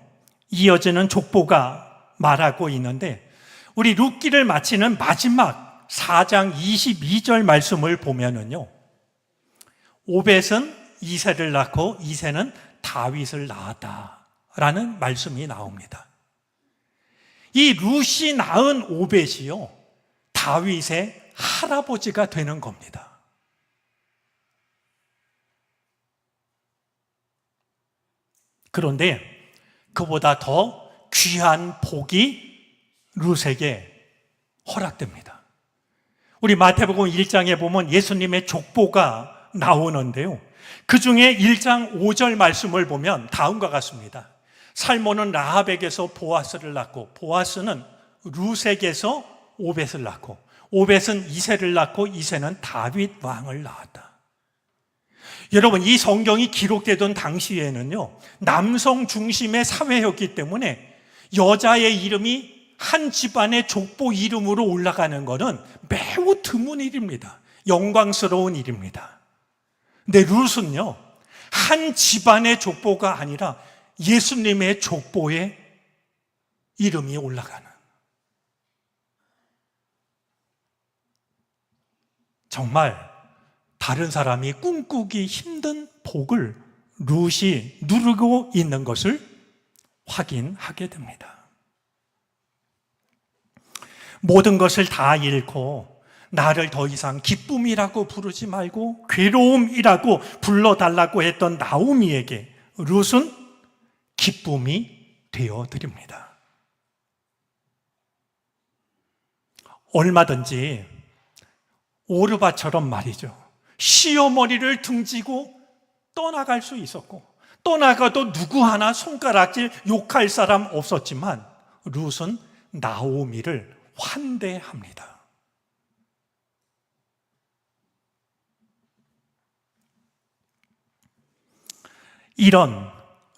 이어지는 족보가 말하고 있는데, 우리 룻기를 마치는 마지막 4장 22절 말씀을 보면은요, 오벳은 이새를 낳고 이새는 다윗을 낳았다라는 말씀이 나옵니다. 이 룻이 낳은 오벳이요, 다윗의 할아버지가 되는 겁니다. 그런데 그보다 더 귀한 복이 룻에게 허락됩니다. 우리 마태복음 1장에 보면 예수님의 족보가 나오는데요, 그 중에 1장 5절 말씀을 보면 다음과 같습니다. 살몬은 라합에게서 보아스를 낳고, 보아스는 룻에게서 오벳을 낳고, 오벳은 이새를 낳고, 이새는 다윗 왕을 낳았다. 여러분, 이 성경이 기록되던 당시에는요, 남성 중심의 사회였기 때문에 여자의 이름이 한 집안의 족보 이름으로 올라가는 것은 매우 드문 일입니다. 영광스러운 일입니다. 근데 룻은요, 한 집안의 족보가 아니라 예수님의 족보에 이름이 올라가는, 정말 다른 사람이 꿈꾸기 힘든 복을 룻이 누리고 있는 것을 확인하게 됩니다. 모든 것을 다 잃고 나를 더 이상 기쁨이라고 부르지 말고 괴로움이라고 불러달라고 했던 나오미에게 룻은 기쁨이 되어드립니다. 얼마든지 오르바처럼 말이죠, 시어머니를 등지고 떠나갈 수 있었고, 떠나가도 누구 하나 손가락질 욕할 사람 없었지만 룻은 나오미를 환대합니다. 이런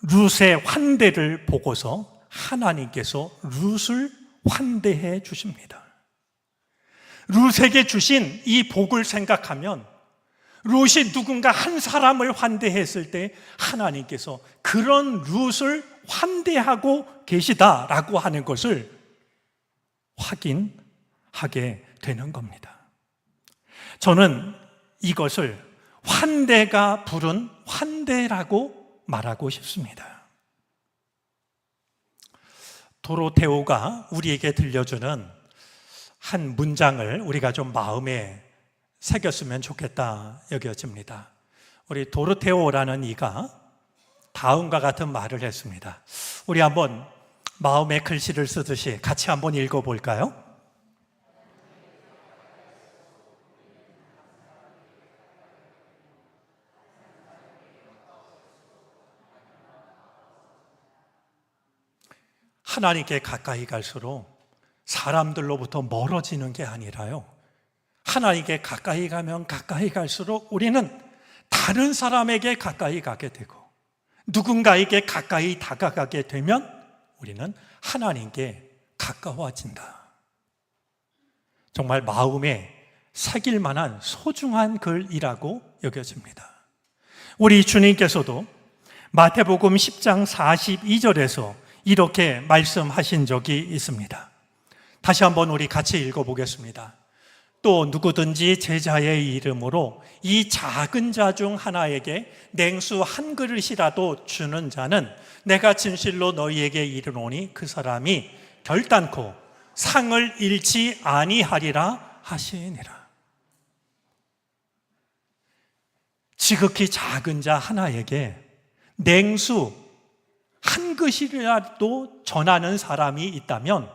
룻의 환대를 보고서 하나님께서 룻을 환대해 주십니다. 룻에게 주신 이 복을 생각하면 룻이 누군가 한 사람을 환대했을 때 하나님께서 그런 룻을 환대하고 계시다라고 하는 것을 확인하게 되는 겁니다. 저는 이것을 환대가 부른 환대라고 말하고 싶습니다. 도로테오가 우리에게 들려주는 한 문장을 우리가 좀 마음에 새겼으면 좋겠다 여겨집니다. 우리 도로테오라는 이가 다음과 같은 말을 했습니다. 우리 한번 마음에 글씨를 쓰듯이 같이 한번 읽어볼까요? 하나님께 가까이 갈수록 사람들로부터 멀어지는 게 아니라요, 하나님께 가까이 가면 가까이 갈수록 우리는 다른 사람에게 가까이 가게 되고, 누군가에게 가까이 다가가게 되면 우리는 하나님께 가까워진다. 정말 마음에 새길 만한 소중한 글이라고 여겨집니다. 우리 주님께서도 마태복음 10장 42절에서 이렇게 말씀하신 적이 있습니다. 다시 한번 우리 같이 읽어보겠습니다. 또 누구든지 제자의 이름으로 이 작은 자 중 하나에게 냉수 한 그릇이라도 주는 자는 내가 진실로 너희에게 이르노니 그 사람이 결단코 상을 잃지 아니하리라 하시니라. 지극히 작은 자 하나에게 냉수 한 그릇이라도 전하는 사람이 있다면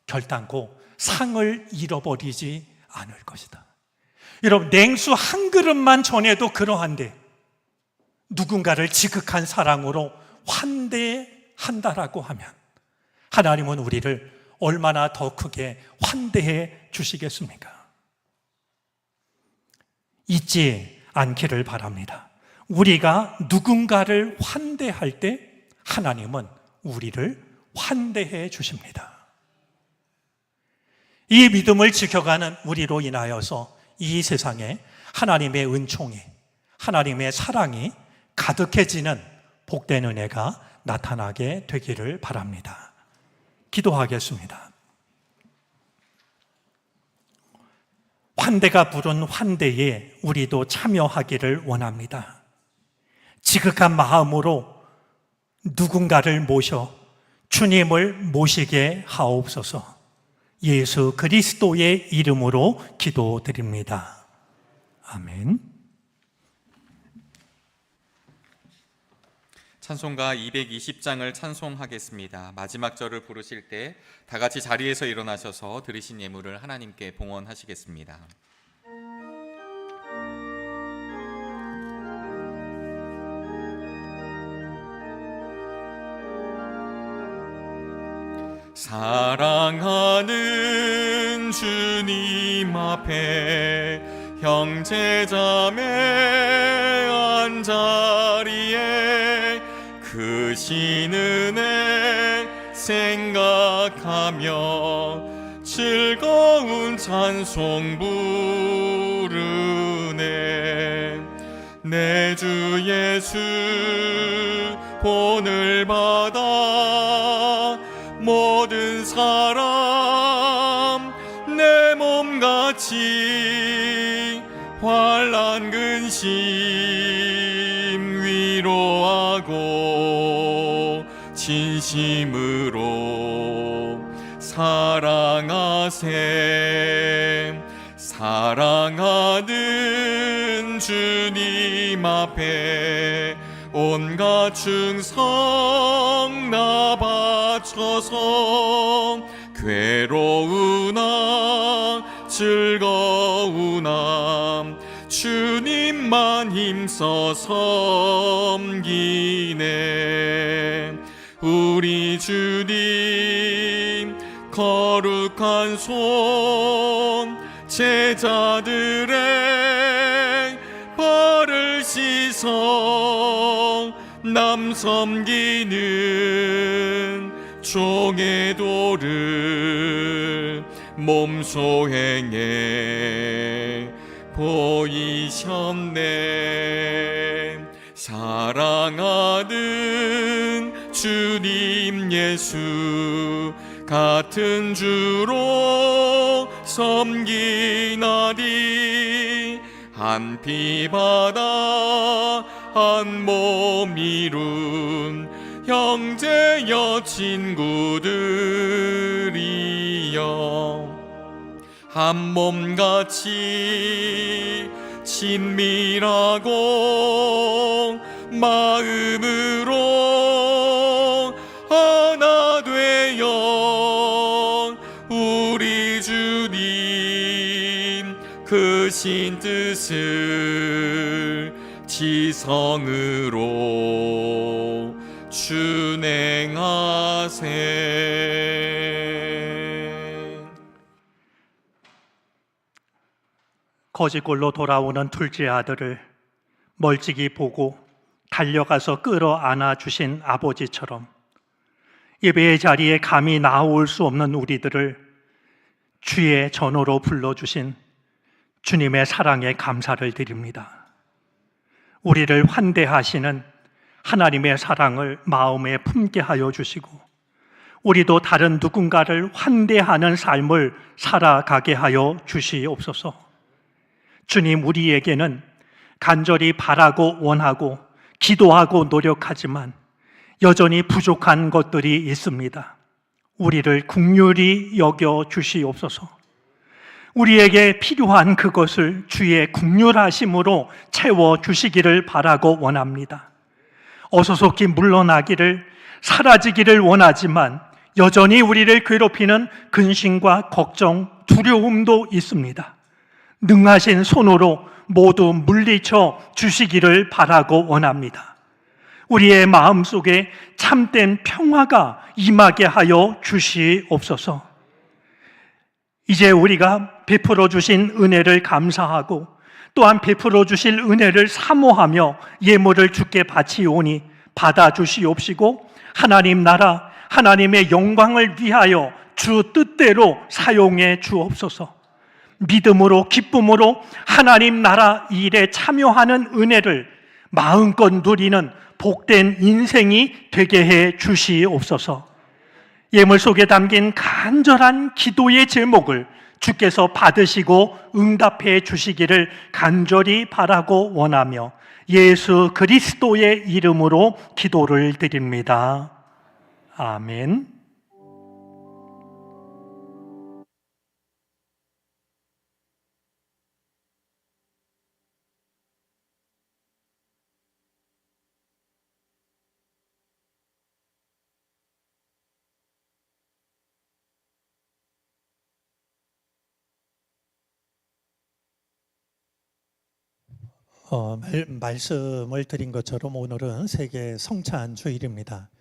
결단코 상을 잃어버리지 않을 것이다. 여러분, 냉수 한 그릇만 전해도 그러한데 누군가를 지극한 사랑으로 환대한다라고 하면 하나님은 우리를 얼마나 더 크게 환대해 주시겠습니까? 잊지 않기를 바랍니다. 우리가 누군가를 환대할 때 하나님은 우리를 환대해 주십니다. 이 믿음을 지켜가는 우리로 인하여서 이 세상에 하나님의 은총이, 하나님의 사랑이 가득해지는 복된 은혜가 나타나게 되기를 바랍니다. 기도하겠습니다. 환대가 부른 환대에 우리도 참여하기를 원합니다. 지극한 마음으로 누군가를 모셔 주님을 모시게 하옵소서. 예수 그리스도의 이름으로 기도드립니다. 아멘. 찬송가 220장을 찬송하겠습니다. 마지막 절을 부르실 때 다 같이 자리에서 일어나셔서 드리신 예물을 하나님께 봉헌하시겠습니다. 사랑하는 주님 앞에 형제자매 한자리에 크신 은혜 생각하며 즐거운 찬송 부르네. 내 주 예수 본을 받아 모든 사람 내 몸같이 환난 근심 위로하고 진심으로 사랑하세. 사랑하는 주님 앞에 온갖 충성 나 바쳐서 괴로우나 즐거우나 주님만 힘써 섬기네. 우리 주님 거룩한 손 제자들의 발을 씻어 남 섬기는 종의 도를 몸소 행해 보이셨네. 사랑하는 주님 예수, 같은 주로 섬기나니 한 피 받아 한 몸 이룬 형제여 친구들이여, 한 몸같이 친밀하고 마음으로 하나 되어 우리 주님 크신 뜻을 지성으로 준행하세. 거지골로 돌아오는 둘째 아들을 멀찍이 보고 달려가서 끌어안아 주신 아버지처럼 예배의 자리에 감히 나올 수 없는 우리들을 주의 전호로 불러주신 주님의 사랑에 감사를 드립니다. 우리를 환대하시는 하나님의 사랑을 마음에 품게 하여 주시고, 우리도 다른 누군가를 환대하는 삶을 살아가게 하여 주시옵소서. 주님, 우리에게는 간절히 바라고 원하고 기도하고 노력하지만 여전히 부족한 것들이 있습니다. 우리를 긍휼히 여겨 주시옵소서. 우리에게 필요한 그것을 주의 긍휼하심으로 채워 주시기를 바라고 원합니다. 어소속히 물러나기를, 사라지기를 원하지만 여전히 우리를 괴롭히는 근심과 걱정, 두려움도 있습니다. 능하신 손으로 모두 물리쳐 주시기를 바라고 원합니다. 우리의 마음속에 참된 평화가 임하게 하여 주시옵소서. 이제 우리가 베풀어 주신 은혜를 감사하고 또한 베풀어 주실 은혜를 사모하며 예물을 주께 바치오니 받아주시옵시고 하나님 나라, 하나님의 영광을 위하여 주 뜻대로 사용해 주옵소서. 믿음으로 기쁨으로 하나님 나라 일에 참여하는 은혜를 마음껏 누리는 복된 인생이 되게 해 주시옵소서. 예물 속에 담긴 간절한 기도의 제목을 주께서 받으시고 응답해 주시기를 간절히 바라고 원하며 예수 그리스도의 이름으로 기도를 드립니다. 아멘. 말씀을 드린 것처럼 오늘은 세계 성찬 주일입니다.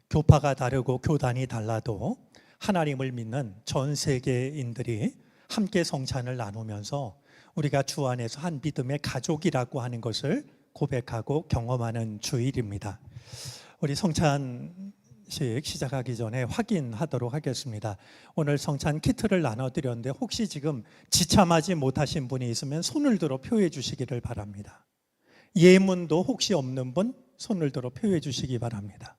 교파가 다르고 교단이 달라도 하나님을 믿는 전 세계인들이 함께 성찬을 나누면서 우리가 주 안에서 한 믿음의 가족이라고 하는 것을 고백하고 경험하는 주일입니다. 우리 성찬식 시작하기 전에 확인하도록 하겠습니다. 오늘 성찬 키트를 나눠드렸는데 혹시 지금 지참하지 못하신 분이 있으면 손을 들어 표해 주시기를 바랍니다. 예문도 혹시 없는 분 손을 들어 표해 주시기 바랍니다.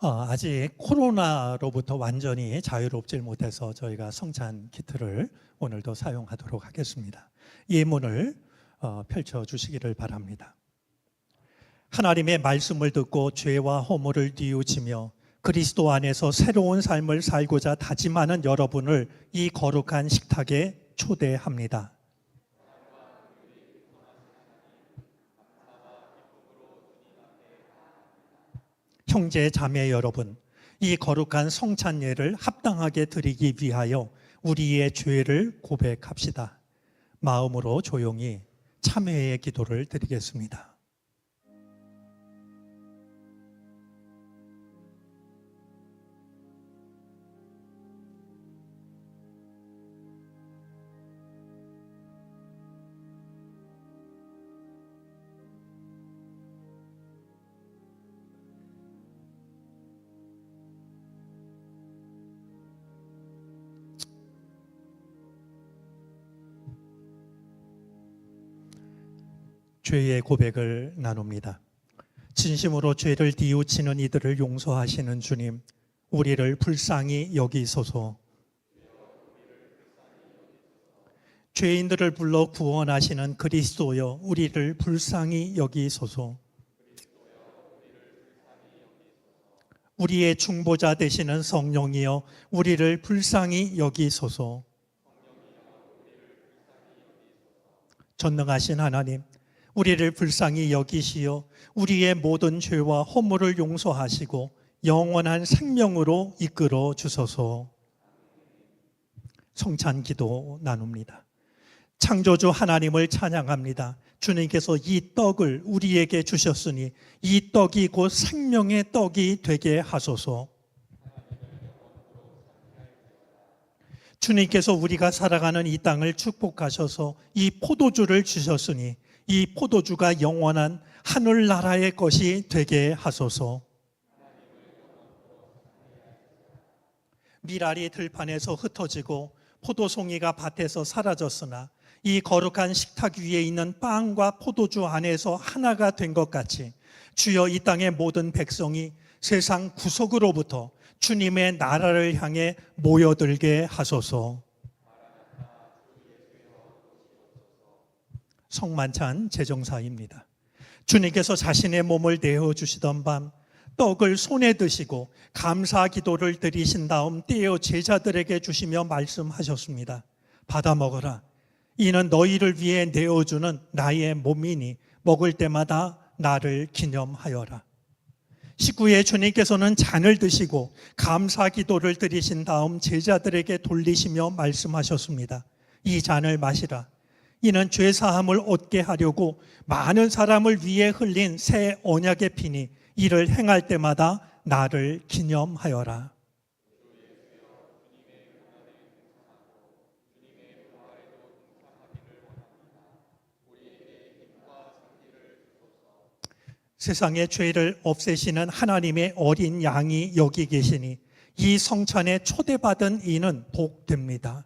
아직 코로나로부터 완전히 자유롭질 못해서 저희가 성찬 키트를 오늘도 사용하도록 하겠습니다. 예문을 펼쳐주시기를 바랍니다. 하나님의 말씀을 듣고 죄와 허물을 뉘우치며 그리스도 안에서 새로운 삶을 살고자 다짐하는 여러분을 이 거룩한 식탁에 초대합니다. 형제 자매 여러분, 이 거룩한 성찬 예를 합당하게 드리기 위하여 우리의 죄를 고백합시다. 마음으로 조용히 참회의 기도를 드리겠습니다. 죄의 고백을 나눕니다. 진심으로 죄를 뉘우치는 이들을 용서하시는 주님, 우리를 불쌍히 여기소서. 죄인들을 불러 구원하시는 그리스도여, 우리를 불쌍히 여기소서. 우리의 중보자 되시는 성령이여, 우리를 불쌍히 여기소서. 전능하신 하나님, 우리를 불쌍히 여기시어 우리의 모든 죄와 허물을 용서하시고 영원한 생명으로 이끌어 주소서. 성찬 기도 나눕니다. 창조주 하나님을 찬양합니다. 주님께서 이 떡을 우리에게 주셨으니 이 떡이 곧 생명의 떡이 되게 하소서. 주님께서 우리가 살아가는 이 땅을 축복하셔서 이 포도주를 주셨으니 이 포도주가 영원한 하늘나라의 것이 되게 하소서. 밀알이 들판에서 흩어지고 포도송이가 밭에서 사라졌으나 이 거룩한 식탁 위에 있는 빵과 포도주 안에서 하나가 된 것 같이 주여 이 땅의 모든 백성이 세상 구석으로부터 주님의 나라를 향해 모여들게 하소서. 성만찬 제정사입니다. 주님께서 자신의 몸을 내어주시던 밤 떡을 손에 드시고 감사 기도를 드리신 다음 떼어 제자들에게 주시며 말씀하셨습니다. 받아 먹어라. 이는 너희를 위해 내어주는 나의 몸이니 먹을 때마다 나를 기념하여라. 식후에 주님께서는 잔을 드시고 감사 기도를 드리신 다음 제자들에게 돌리시며 말씀하셨습니다. 이 잔을 마시라. 이는 죄사함을 얻게 하려고 많은 사람을 위해 흘린 새 언약의 피니 이를 행할 때마다 나를 기념하여라. 세상의 죄를 없애시는 하나님의 어린 양이 여기 계시니 이 성찬에 초대받은 이는 복됩니다.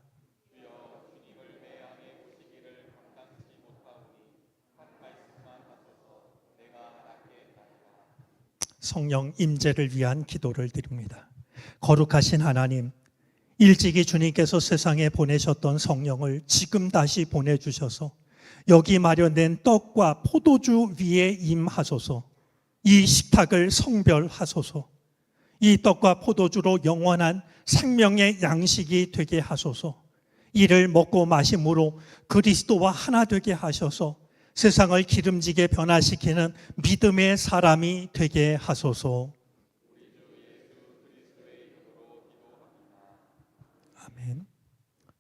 성령 임재를 위한 기도를 드립니다. 거룩하신 하나님, 일찍이 주님께서 세상에 보내셨던 성령을 지금 다시 보내주셔서 여기 마련된 떡과 포도주 위에 임하소서. 이 식탁을 성별하소서. 이 떡과 포도주로 영원한 생명의 양식이 되게 하소서. 이를 먹고 마심으로 그리스도와 하나 되게 하셔서 세상을 기름지게 변화시키는 믿음의 사람이 되게 하소서. 아멘.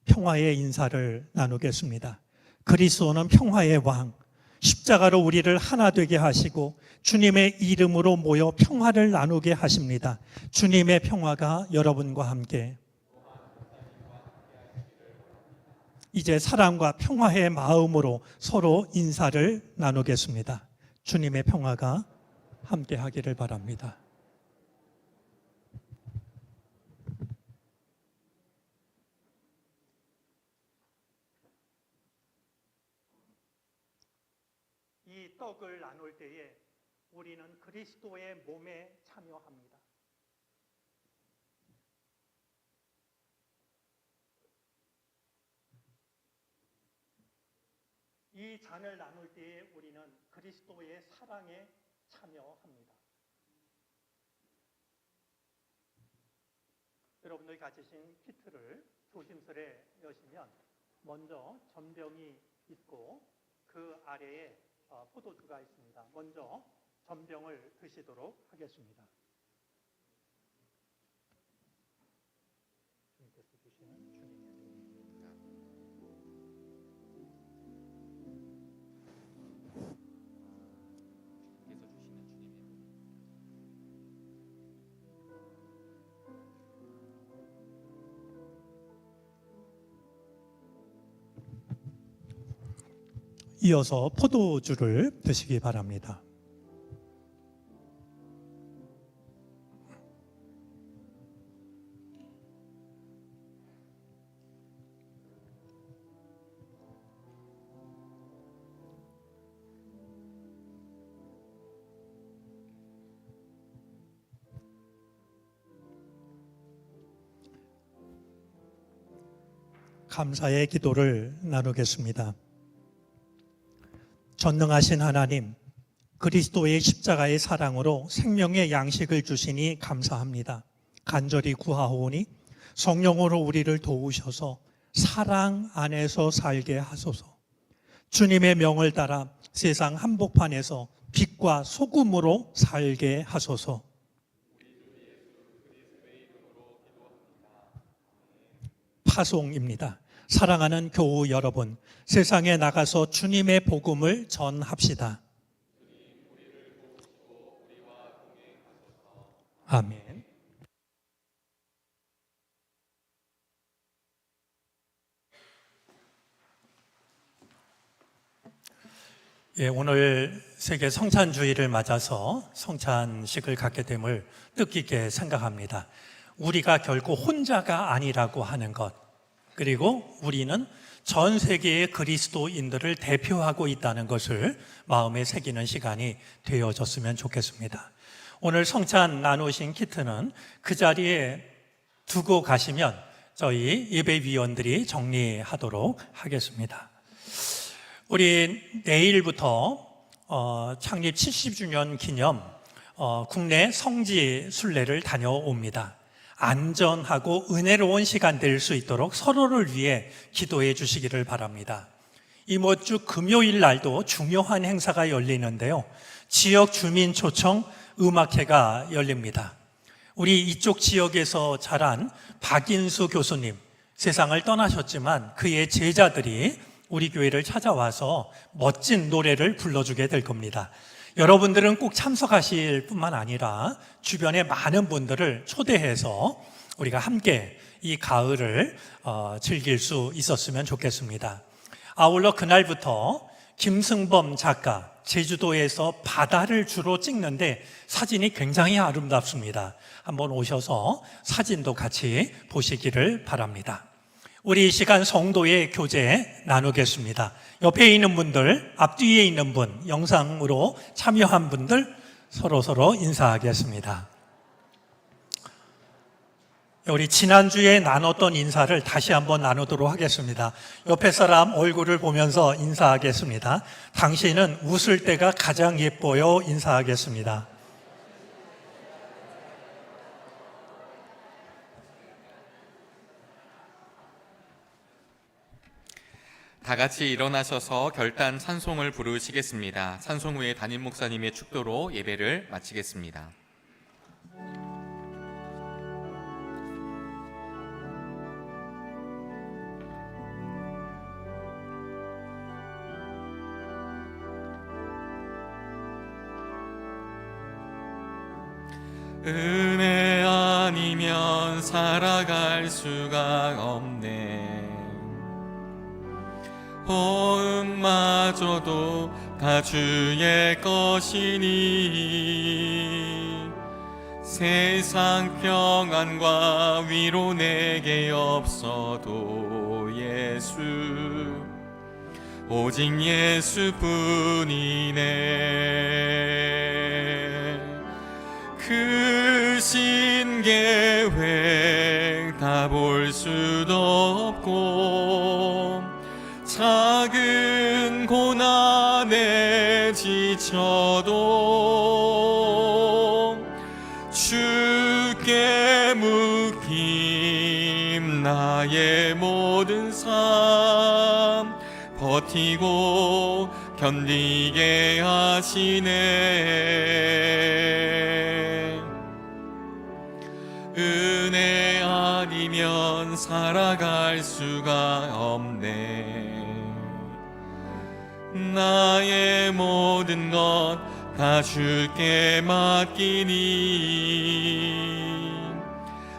평화의 인사를 나누겠습니다. 그리스도는 평화의 왕, 십자가로 우리를 하나 되게 하시고 주님의 이름으로 모여 평화를 나누게 하십니다. 주님의 평화가 여러분과 함께. 이제 사랑과 평화의 마음으로 서로 인사를 나누겠습니다. 주님의 평화가 함께 하기를 바랍니다. 이 떡을 나눌 때에 우리는 그리스도의 몸에 참여합니다. 이 잔을 나눌 때에 우리는 그리스도의 사랑에 참여합니다. 여러분들이 가지신 키트를 조심스레 여시면 먼저 전병이 있고 그 아래에 포도주가 있습니다. 먼저 전병을 드시도록 하겠습니다. 주님께서 주시는 주님의. 。 . 。 . 。 . 。 . 。 . 。 . 。 . 。 . 。 . 。 . 。 . 。 . 。 。 。 。 . 。 。 . 。 。 . 。 。 . 。 . 。 . 。 . 。 . 。 . 。 . 。 . 。 . 。 . 주님께서 주시는 주님의. 이어서 포도주를 드시기 바랍니다. 감사의 기도를 나누겠습니다. 전능하신 하나님, 그리스도의 십자가의 사랑으로 생명의 양식을 주시니 감사합니다. 간절히 구하오니 성령으로 우리를 도우셔서 사랑 안에서 살게 하소서. 주님의 명을 따라 세상 한복판에서 빛과 소금으로 살게 하소서. 파송입니다. 사랑하는 교우 여러분, 세상에 나가서 주님의 복음을 전합시다. 아멘. 예, 오늘 세계 성찬주의를 맞아서 성찬식을 갖게 됨을 뜻깊게 생각합니다. 우리가 결코 혼자가 아니라고 하는 것, 그리고 우리는 전 세계의 그리스도인들을 대표하고 있다는 것을 마음에 새기는 시간이 되어졌으면 좋겠습니다. 오늘 성찬 나누신 키트는 그 자리에 두고 가시면 저희 예배위원들이 정리하도록 하겠습니다. 우리 내일부터 창립 70주년 기념 국내 성지 순례를 다녀옵니다. 안전하고 은혜로운 시간 될 수 있도록 서로를 위해 기도해 주시기를 바랍니다. 이번 주 금요일 날도 중요한 행사가 열리는데요. 지역 주민 초청 음악회가 열립니다. 우리 이쪽 지역에서 자란 박인수 교수님, 세상을 떠나셨지만 그의 제자들이 우리 교회를 찾아와서 멋진 노래를 불러주게 될 겁니다. 여러분들은 꼭 참석하실 뿐만 아니라 주변에 많은 분들을 초대해서 우리가 함께 이 가을을 즐길 수 있었으면 좋겠습니다. 아울러 그날부터 김승범 작가, 제주도에서 바다를 주로 찍는데 사진이 굉장히 아름답습니다. 한번 오셔서 사진도 같이 보시기를 바랍니다. 우리 이 시간 성도의 교제 나누겠습니다. 옆에 있는 분들, 앞뒤에 있는 분, 영상으로 참여한 분들 서로 인사하겠습니다. 우리 지난주에 나눴던 인사를 다시 한번 나누도록 하겠습니다. 옆에 사람 얼굴을 보면서 인사하겠습니다. 당신은 웃을 때가 가장 예뻐요. 인사하겠습니다. 다 같이 일어나셔서 결단 찬송을 부르시겠습니다. 찬송 후에 담임 목사님의 축도로 예배를 마치겠습니다. 은혜 아니면 살아갈 수가 없네. 호흡마저도 다 주의 것이니 세상 평안과 위로 내게 없어도 예수, 오직 예수뿐이네. 그 신계획 다 볼 수도 없고 작은 고난에 지쳐도 주께 묶임 나의 모든 삶 버티고 견디게 하시네. 은혜 아니면 살아갈 수가 없네. 나의 모든 것 다 주께 맡기니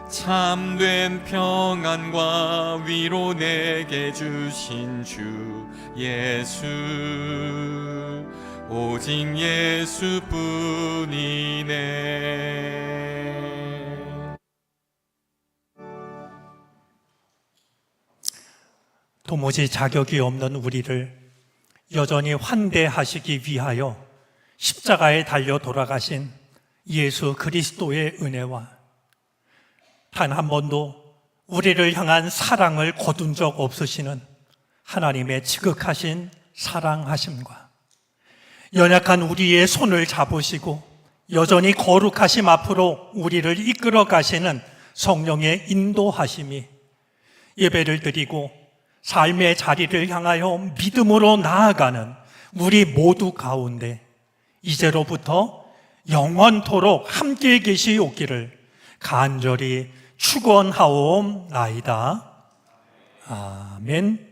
참된 평안과 위로 내게 주신 주 예수, 오직 예수뿐이네. 도무지 자격이 없는 우리를 여전히 환대하시기 위하여 십자가에 달려 돌아가신 예수 그리스도의 은혜와 단 한 번도 우리를 향한 사랑을 거둔 적 없으시는 하나님의 지극하신 사랑하심과 연약한 우리의 손을 잡으시고 여전히 거룩하심 앞으로 우리를 이끌어 가시는 성령의 인도하심이 예배를 드리고 삶의 자리를 향하여 믿음으로 나아가는 우리 모두 가운데 이제로부터 영원토록 함께 계시옵기를 간절히 축원하옵나이다. 아멘.